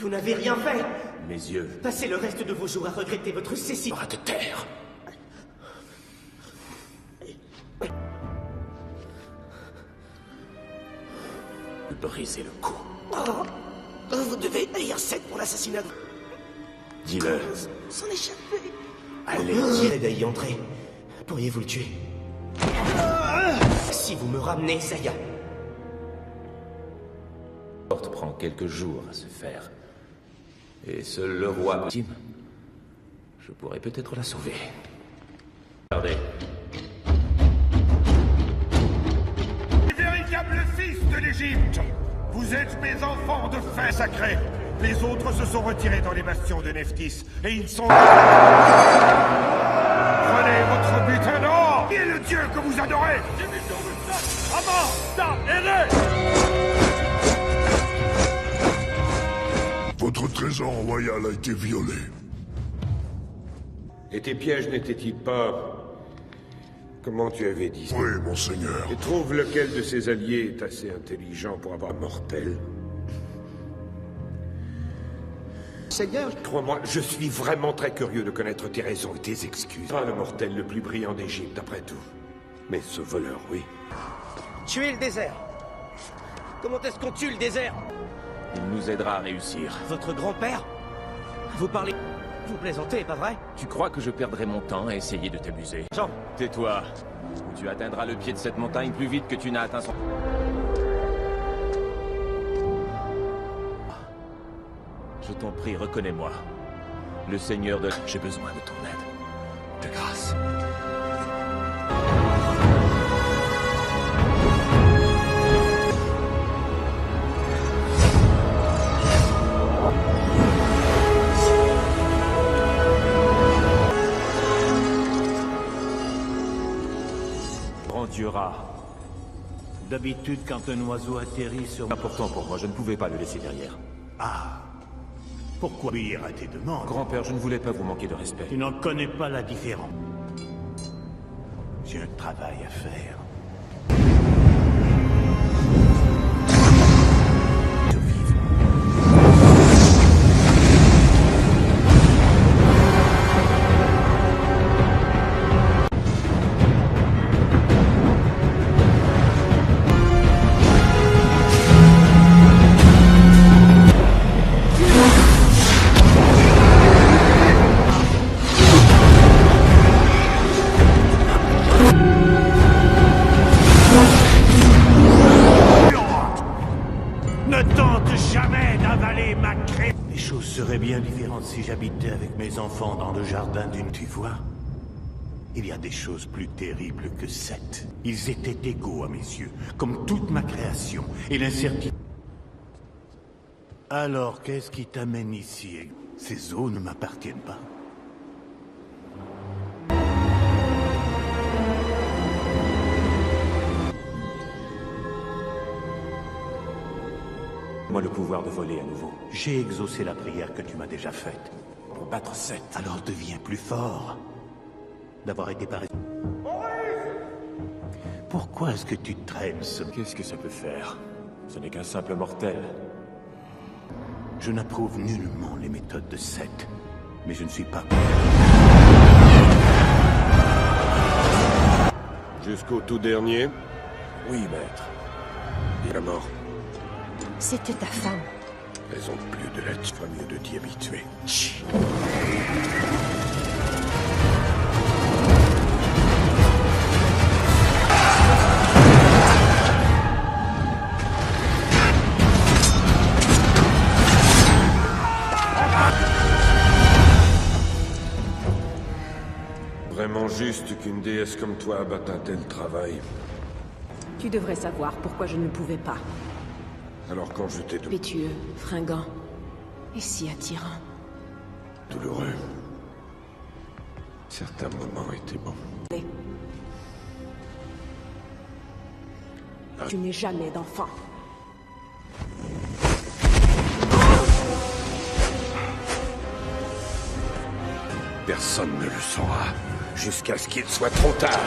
Vous n'avez rien fait. Mes yeux. Passez le reste de vos jours à regretter votre cécité. À te taire. Briser le cou. Vous devez haïr Seth pour l'assassinat. Dis-le. S'en échapper. Allez, J'aide à y entrer. Pourriez-vous le tuer? Si vous me ramenez, Saya. La porte prend quelques jours à se faire. Et seul le roi Tim, je pourrais peut-être la sauver. Regardez. Véritable fils de l'Égypte, vous êtes mes enfants de faim sacré. Les autres se sont retirés dans les bastions de Nephthys, et ils sont... Prenez votre butin d'or. Qui est le dieu que vous adorez? Votre trésor royal a été violé. Et tes pièges n'étaient-ils pas... Comment tu avais dit? Oui, monseigneur. Et trouve lequel de ses alliés est assez intelligent pour avoir mortel. Seigneur, crois-moi, je suis vraiment très curieux de connaître tes raisons et tes excuses. Pas le mortel le plus brillant d'Égypte, après tout. Mais ce voleur, oui. Tuer le désert. Comment est-ce qu'on tue le désert? Il nous aidera à réussir. Votre grand-père? Vous parlez... Vous plaisantez, pas vrai? Tu crois que je perdrai mon temps à essayer de t'amuser? Jean! Tais-toi, ou tu atteindras le pied de cette montagne plus vite que tu n'as atteint son... Je t'en prie, reconnais-moi. Le Seigneur de... J'ai besoin de ton aide. De grâce. D'habitude, quand un oiseau atterrit sur... Important pour moi, je ne pouvais pas le laisser derrière. Ah. Pourquoi obéir à tes demandes? Grand-père, je ne voulais pas vous manquer de respect. Tu n'en connais pas la différence. J'ai un travail à faire. Si j'habitais avec mes enfants dans le jardin d'une... Tu vois, il y a des choses plus terribles que Seth. Ils étaient égaux à mes yeux, comme toute ma création, et l'incertitude... Alors, qu'est-ce qui t'amène ici? Ces eaux ne m'appartiennent pas. Moi le pouvoir de voler à nouveau. J'ai exaucé la prière que tu m'as déjà faite. Pour battre Seth. Alors deviens plus fort. D'avoir été paré... Pourquoi est-ce que tu traînes ce... Qu'est-ce que ça peut faire? Ce n'est qu'un simple mortel. Je n'approuve nullement les méthodes de Seth, mais je ne suis pas... Jusqu'au tout dernier? Oui, maître. Et la mort? C'était ta femme. Raison de plus de la... Tu feras mieux de t'y habituer. Chut. Vraiment juste qu'une déesse comme toi abatte un tel travail. Tu devrais savoir pourquoi je ne pouvais pas. Alors quand je t'ai... Pétueux, fringant, et si attirant. Douloureux. Certains moments étaient bons. Tu n'es jamais d'enfant. Personne ne le saura, jusqu'à ce qu'il soit trop tard.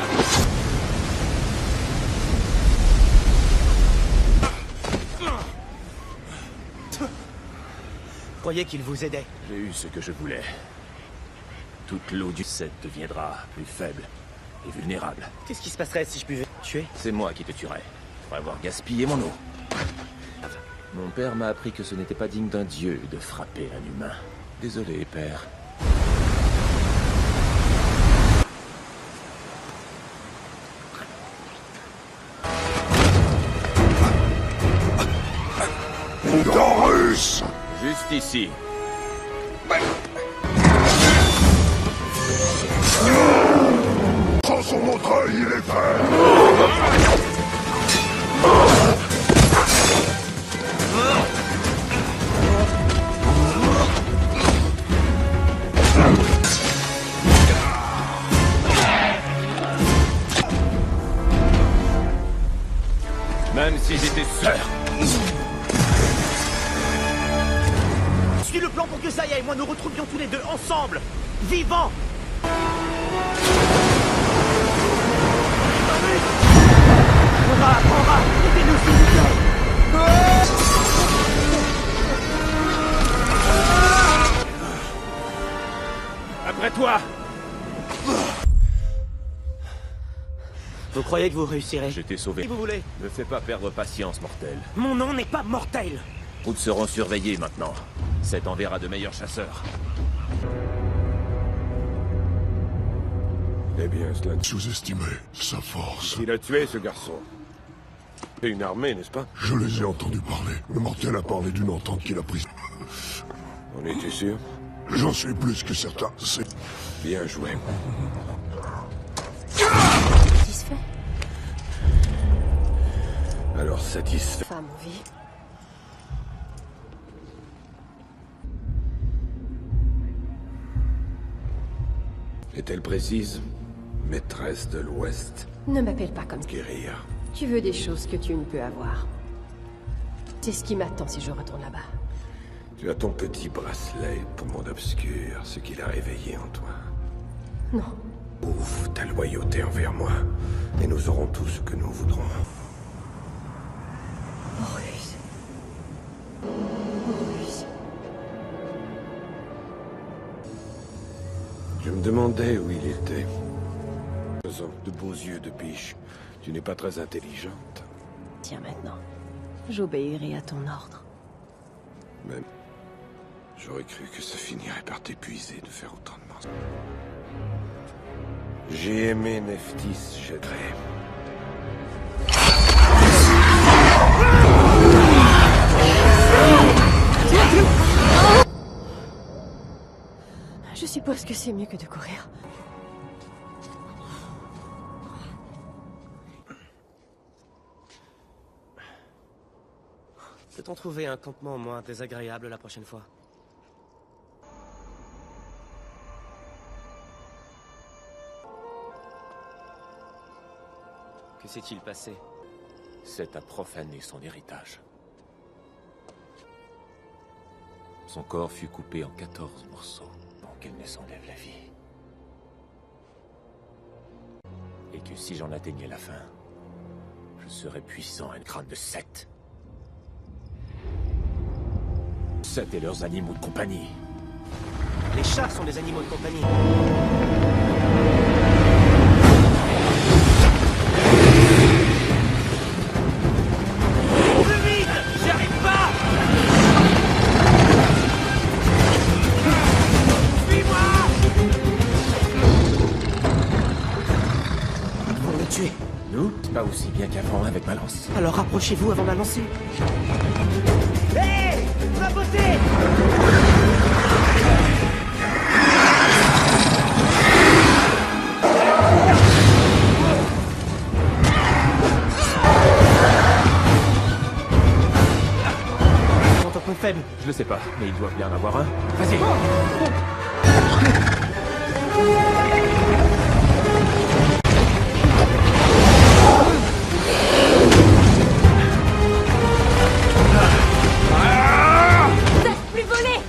Croyez qu'il vous aidait. J'ai eu ce que je voulais. Toute l'eau du Seth deviendra plus faible et vulnérable. Qu'est-ce qui se passerait si je pouvais tuer? C'est moi qui te tuerais, pour avoir gaspillé mon eau. Mon père m'a appris que ce n'était pas digne d'un dieu de frapper un humain. Désolé, père. Horus! Juste ici. trahi les frères. Même si j'étais sœur. Suis le plan pour que Zaya et moi nous retrouvions tous les deux ensemble, vivants. On va, aidez-nous s'il vous plaît. Après toi. Vous croyez que vous réussirez? Je t'ai sauvé. Si vous voulez. Ne fais pas perdre patience, mortel. Mon nom n'est pas mortel. Routes seront surveillées maintenant. Seth enverra de meilleurs chasseurs. Eh bien, cela... Sous-estimez sa force. Il a tué ce garçon. C'est une armée, n'est-ce pas? Je les ai entendus parler. Le mortel a parlé d'une entente qu'il a prise. On était sûr? J'en suis plus que certain. C'est... Bien joué. Satisfait? Alors satisfait. Femme en vie. Est-elle précise? Maîtresse de l'Ouest. Ne m'appelle pas comme ça. Guérir. Tu veux des choses que tu ne peux avoir. C'est ce qui m'attend si je retourne là-bas. Tu as ton petit bracelet pour monde obscur, ce qu'il a réveillé en toi. Non. Ouvre ta loyauté envers moi, et nous aurons tout ce que nous voudrons. Horus. Horus. Je me demandais où il était. De beaux yeux de biche. Tu n'es pas très intelligente. Tiens maintenant. J'obéirai à ton ordre. Même. J'aurais cru que ça finirait par t'épuiser de faire autant de mensonges. J'ai aimé Nephthys, Jedré. Je suppose que c'est mieux que de courir. Peut-on trouver un campement moins désagréable la prochaine fois? Que s'est-il passé? Seth a profané son héritage. Son corps fut coupé en 14 morceaux pour qu'elle ne s'enlève la vie. Et que si j'en atteignais la fin, je serais puissant à une crâne de Seth. Seth et leurs animaux de compagnie. Les chats sont des animaux de compagnie. Plus vite! J'y arrive pas! Suis-moi! Ils vont le tuer. Nous? Pas aussi bien qu'avant avec ma lance. Alors rapprochez-vous avant de la lancer. Hé! Ma beauté! Un peu faible. Je le sais pas, mais il doit bien en avoir un. Vas-y! Plus voler!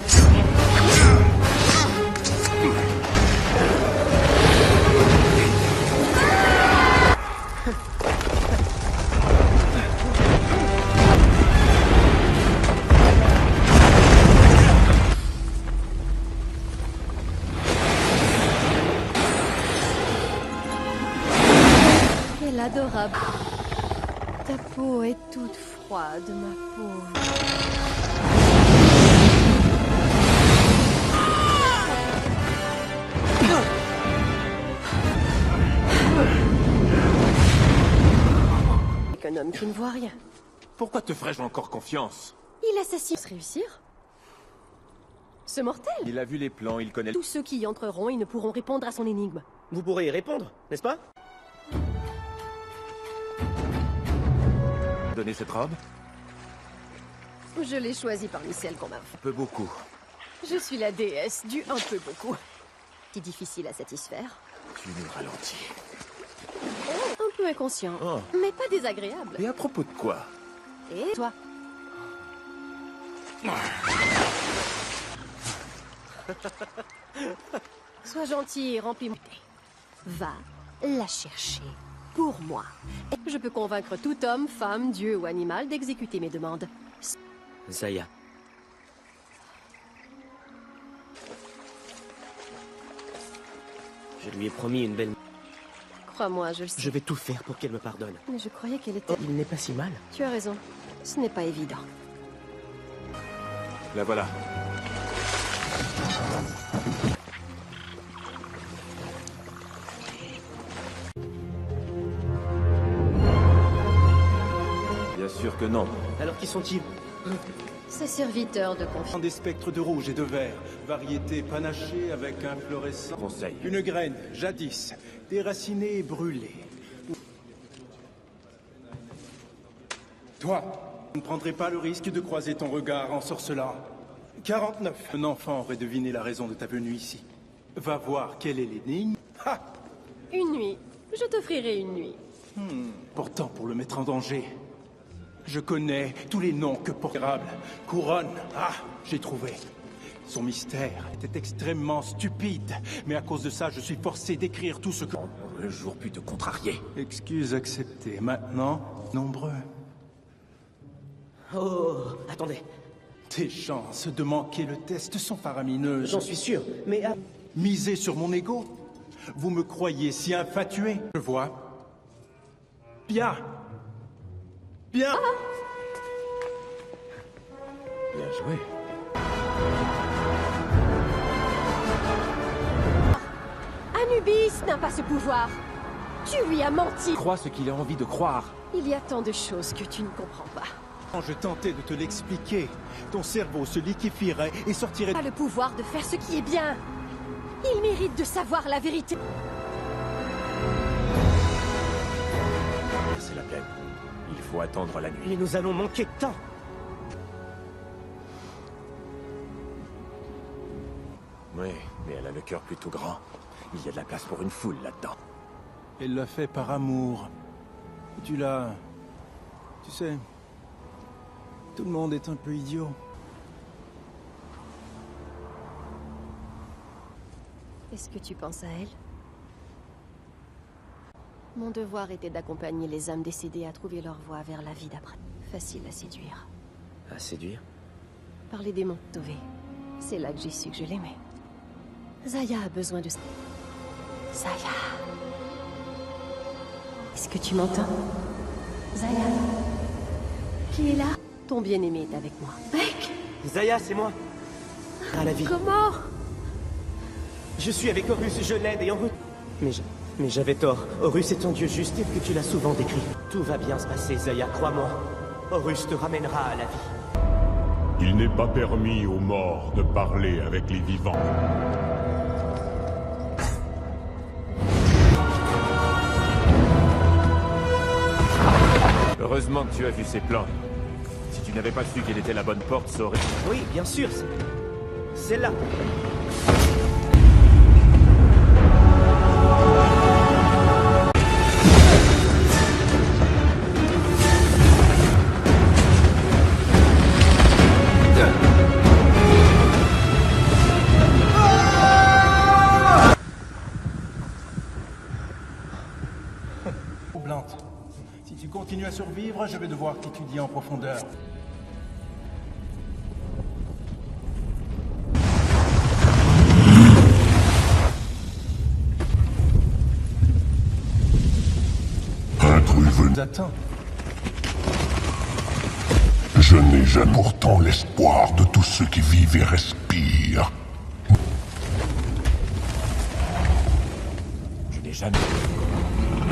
Quelle adorable. Ta peau est toute froide, ma pauvre. Qu'un homme qui ne voit rien. Pourquoi te ferais-je encore confiance? Il assassine. Réussir? Ce mortel? Il a vu les plans, il connaît... Tous ceux qui y entreront, ils ne pourront répondre à son énigme. Vous pourrez y répondre, n'est-ce pas? donné cette robe? Je l'ai choisie parmi celles qu'on m'a offert. Un peu beaucoup. Je suis la déesse du un peu beaucoup. C'est difficile à satisfaire. Tu nous ralentis. Un peu inconscient, mais pas désagréable. Et à propos de quoi? Et toi? Sois gentil et remplis-moi. Va la chercher pour moi. Je peux convaincre tout homme, femme, dieu ou animal d'exécuter mes demandes. Zaya. Je lui ai promis une belle... Crois-moi, je le sais. Je vais tout faire pour qu'elle me pardonne. Mais je croyais qu'elle était... Il n'est pas si mal. Tu as raison. Ce n'est pas évident. La voilà. Bien sûr que non. Alors qui sont-ils? Ces serviteurs de confiance. Des spectres de rouge et de vert, variété panachée avec un fluorescent. Conseil. Une graine, jadis, déracinée et brûlée. Toi, je ne prendrais pas le risque de croiser ton regard ensorcelant. 49. Un enfant aurait deviné la raison de ta venue ici. Va voir quelle est l'énigme. Ha! Une nuit. Je t'offrirai une nuit. Pourtant, pour le mettre en danger, je connais tous les noms que porte Couronne. Ah, j'ai trouvé. Son mystère était extrêmement stupide, mais à cause de ça, je suis forcé d'écrire tout ce que... Le jour pu te contrarier. Excuse acceptée. Maintenant, nombreux. Oh, attendez. Tes chances de manquer le test sont faramineuses. J'en suis sûr, mais... Miser sur mon ego? Vous me croyez si infatué? Je vois. Bien. Bien. Bien joué. Anubis n'a pas ce pouvoir. Tu lui as menti. Crois ce qu'il a envie de croire. Il y a tant de choses que tu ne comprends pas. Quand je tentais de te l'expliquer, ton cerveau se liquéfierait et sortirait... Pas le pouvoir de faire ce qui est bien. Il mérite de savoir la vérité. C'est la peine. Il faut attendre la nuit. Mais nous allons manquer de temps. Oui, mais elle a le cœur plutôt grand. Il y a de la place pour une foule là-dedans. Elle l'a fait par amour. Tu l'as... Tu sais... Tout le monde est un peu idiot. Est-ce que tu penses à elle? Mon devoir était d'accompagner les âmes décédées à trouver leur voie vers la vie d'après. Facile à séduire. À séduire? Par les démons, sauvés. C'est là que j'ai su que je l'aimais. Zaya a besoin de... Zaya. Est-ce que tu m'entends? Zaya. Qui est là? Ton bien-aimé est avec moi. Mec! Zaya, c'est moi. À la vie. Comment? Je suis avec Horus, je l'aide et en route. Mais j'avais tort. Horus est un dieu juste tel que tu l'as souvent décrit. Tout va bien se passer, Zaya, crois-moi. Horus te ramènera à la vie. Il n'est pas permis aux morts de parler avec les vivants. Heureusement que tu as vu ses plans. Si tu n'avais pas su quelle était la bonne porte, ça aurait... Oui, bien sûr. C'est là. Troublante. Si tu continues à survivre, je vais devoir t'étudier en profondeur. Attends. Je n'ai jamais pourtant l'espoir de tous ceux qui vivent et respirent. Je n'ai jamais...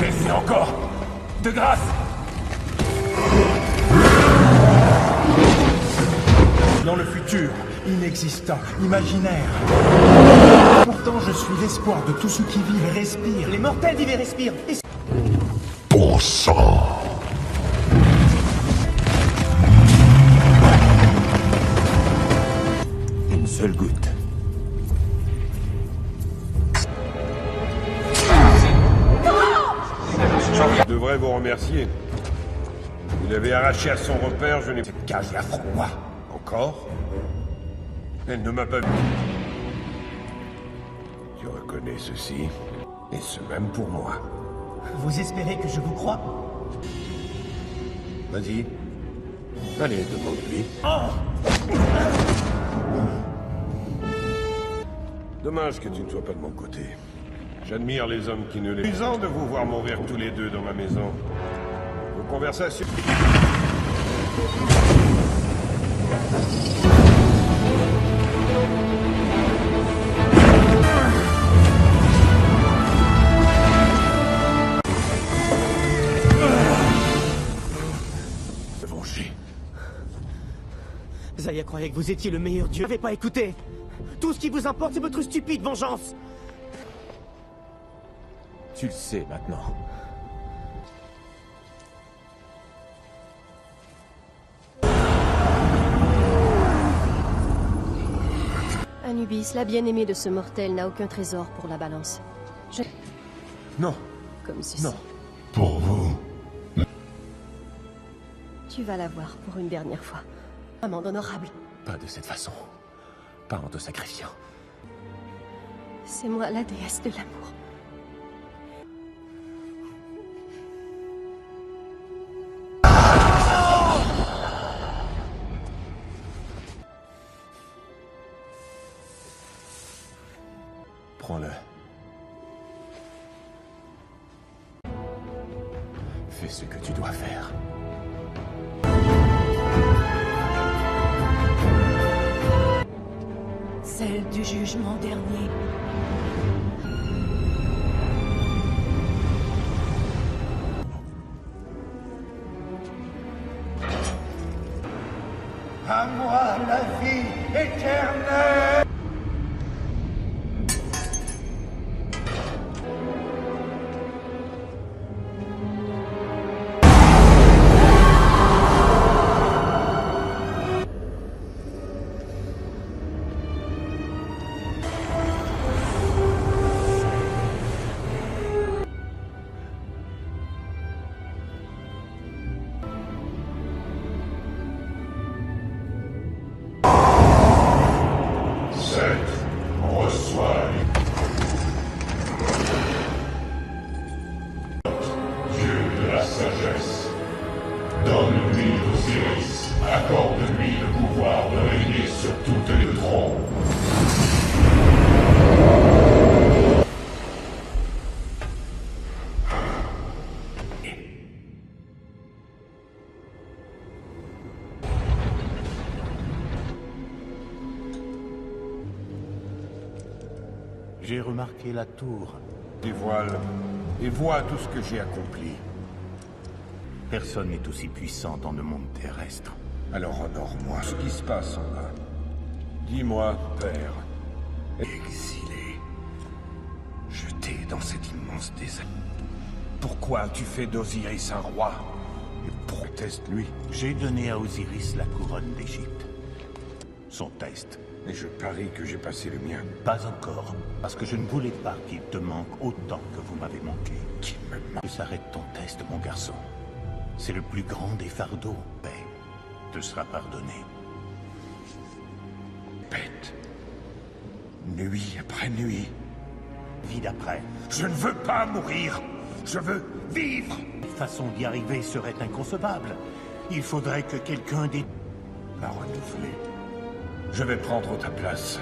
Laissez encore! De grâce! Dans le futur, inexistant, imaginaire. Pourtant, je suis l'espoir de tous ceux qui vivent et respirent. Les mortels vivent et respirent. Bon sang! Je devrais vous remercier. Vous l'avez arraché à son repère, je n'ai... Cette cage est affront, moi. Encore? Elle ne m'a pas vu. Tu reconnais ceci? Et ce même pour moi. Vous espérez que je vous croie? Vas-y. Allez, demande-lui. Dommage que tu ne sois pas de mon côté. J'admire les hommes qui ne les... Amusant de vous voir mourir tous les deux dans ma maison. Vos conversations... Zaya croyait que vous étiez le meilleur dieu. Vous n'avez pas écouté. Tout ce qui vous importe, c'est votre stupide vengeance. Tu le sais maintenant. Anubis, la bien-aimée de ce mortel, n'a aucun trésor pour la balance. Non. Comme ceci. Non. Pour vous. Tu vas la voir pour une dernière fois. Amende honorable. Pas de cette façon. Pas en te sacrifiant. C'est moi la déesse de l'amour. Prends-le. Fais ce que tu dois faire. Celle du jugement dernier. À moi la vie éternelle! Donne-lui Osiris, accorde-lui le pouvoir de régner sur toutes les trônes. J'ai remarqué la tour. Dévoile et vois tout ce que j'ai accompli. Personne n'est aussi puissant dans le monde terrestre. Alors honore-moi. Ce qui se passe en bas. Dis-moi, Père. Exilé. Jeté dans cet immense désert. Pourquoi as-tu fait d'Osiris un roi? Et proteste-lui. J'ai donné à Osiris la couronne d'Égypte. Son test. Et je parie que j'ai passé le mien. Pas encore. Parce que je ne voulais pas qu'il te manque autant que vous m'avez manqué. Qui me manque? S'arrête ton test, mon garçon. C'est le plus grand des fardeaux. Paix te sera pardonné. Bête. Nuit après nuit. Vie d'après. Je ne veux pas mourir. Je veux vivre. Une façon d'y arriver serait inconcevable. Il faudrait que quelqu'un des... La renouveler. Je vais prendre ta place.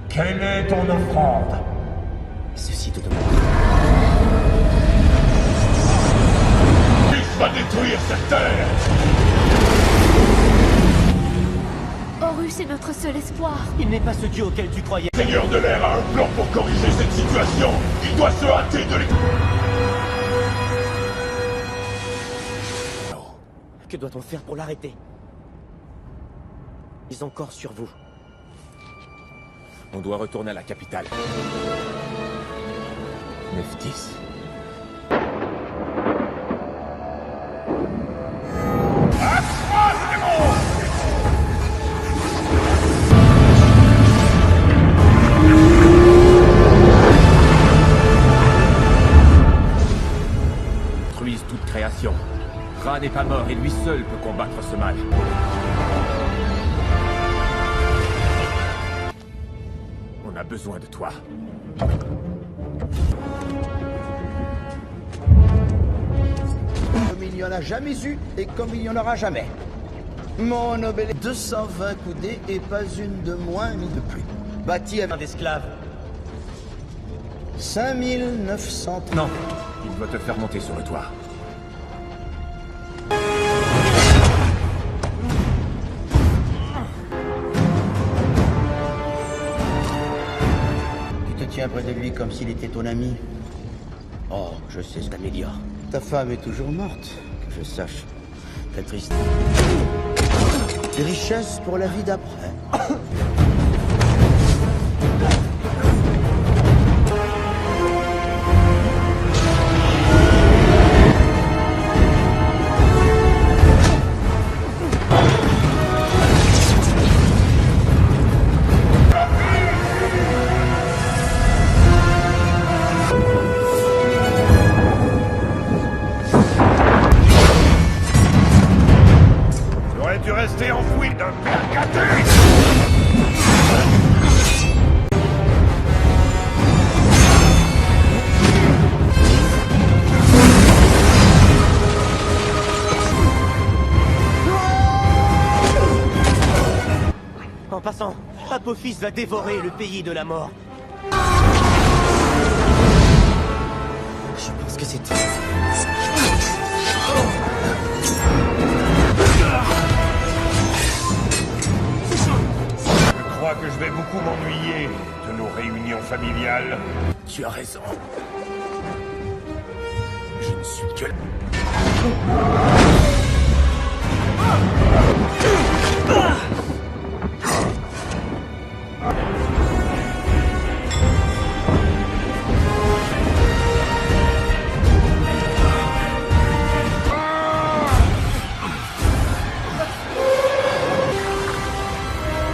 Quelle est ton offrande? Ceci te demande. Il va détruire cette terre! Horus est notre seul espoir. Il n'est pas ce dieu auquel tu croyais. Le Seigneur de l'air a un plan pour corriger cette situation. Il doit se hâter de les... Que doit-on faire pour l'arrêter? Ils encore sur vous. On doit retourner à la capitale. 9-10. Détruisent toute création. Ra n'est pas mort et lui seul peut combattre ce mal. On a besoin de toi. Comme il n'y en a jamais eu et comme il n'y en aura jamais. Mon obélisque, 220 coudées et pas une de moins ni de plus. Bâti avec d'esclaves. 5900... Non, il doit te faire monter sur le toit. Tu te tiens près de lui comme s'il était ton ami. Oh, je sais ce qu'Amélia. Ta femme est toujours morte, que je sache. Quelle tristesse. Des richesses pour la vie d'après. J'aurais dû rester enfoui d'un père gâté. En passant, Apophis va dévorer le pays de la mort. Je pense que c'est tout. Je crois que je vais beaucoup m'ennuyer de nos réunions familiales. Tu as raison. Je ne suis que...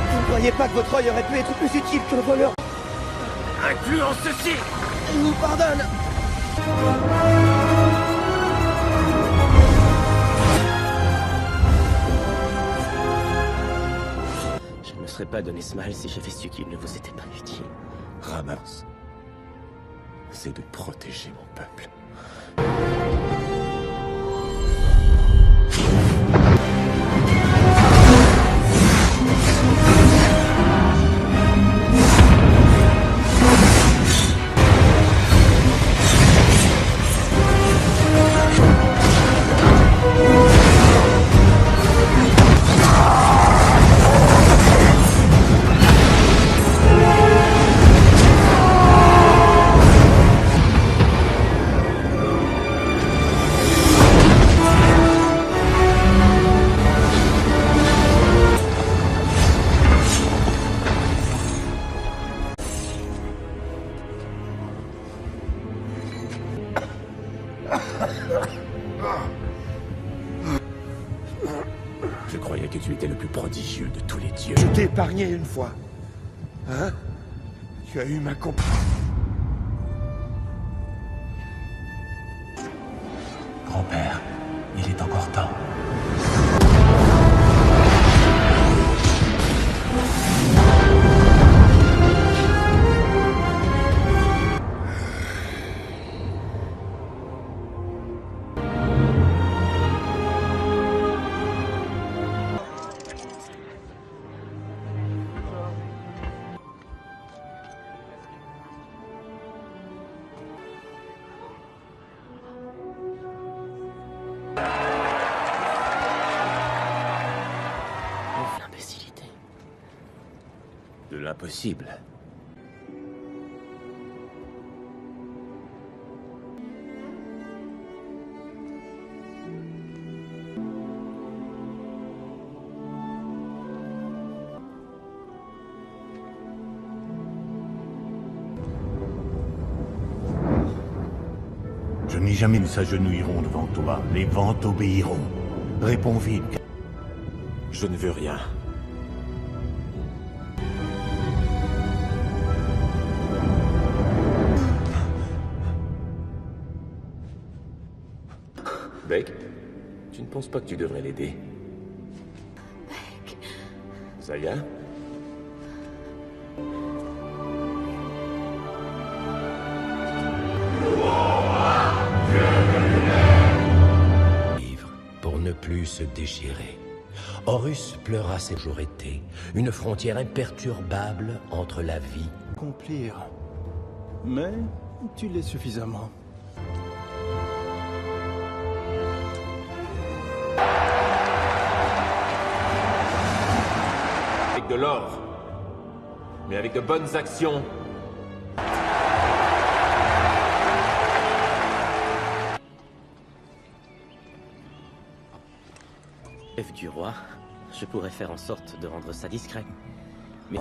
Vous ne croyez pas que votre œil aurait pu être plus utile que le voleur? Incluant ceci! Il nous pardonne! Je ne me serais pas donné ce mal si j'avais su qu'il ne vous était pas utile. Ramos, c'est de protéger mon peuple. Je croyais que tu étais le plus prodigieux de tous les dieux. Je t'ai épargné une fois. Hein? Tu as eu ma compagnie. Grand-père, il est encore temps. L'imbécilité. De l'impossible. Et jamais ils s'agenouilleront devant toi. Les vents t'obéiront. Réponds vite. Je ne veux rien. Beck, tu ne penses pas que tu devrais l'aider? Beck... Zaya? Pour ne plus se déchirer. Horus pleura ses jours été, une frontière imperturbable entre la vie. Accomplir. Mais tu l'es suffisamment. Avec de l'or. Mais avec de bonnes actions. Chef du roi, je pourrais faire en sorte de rendre ça discret. Mais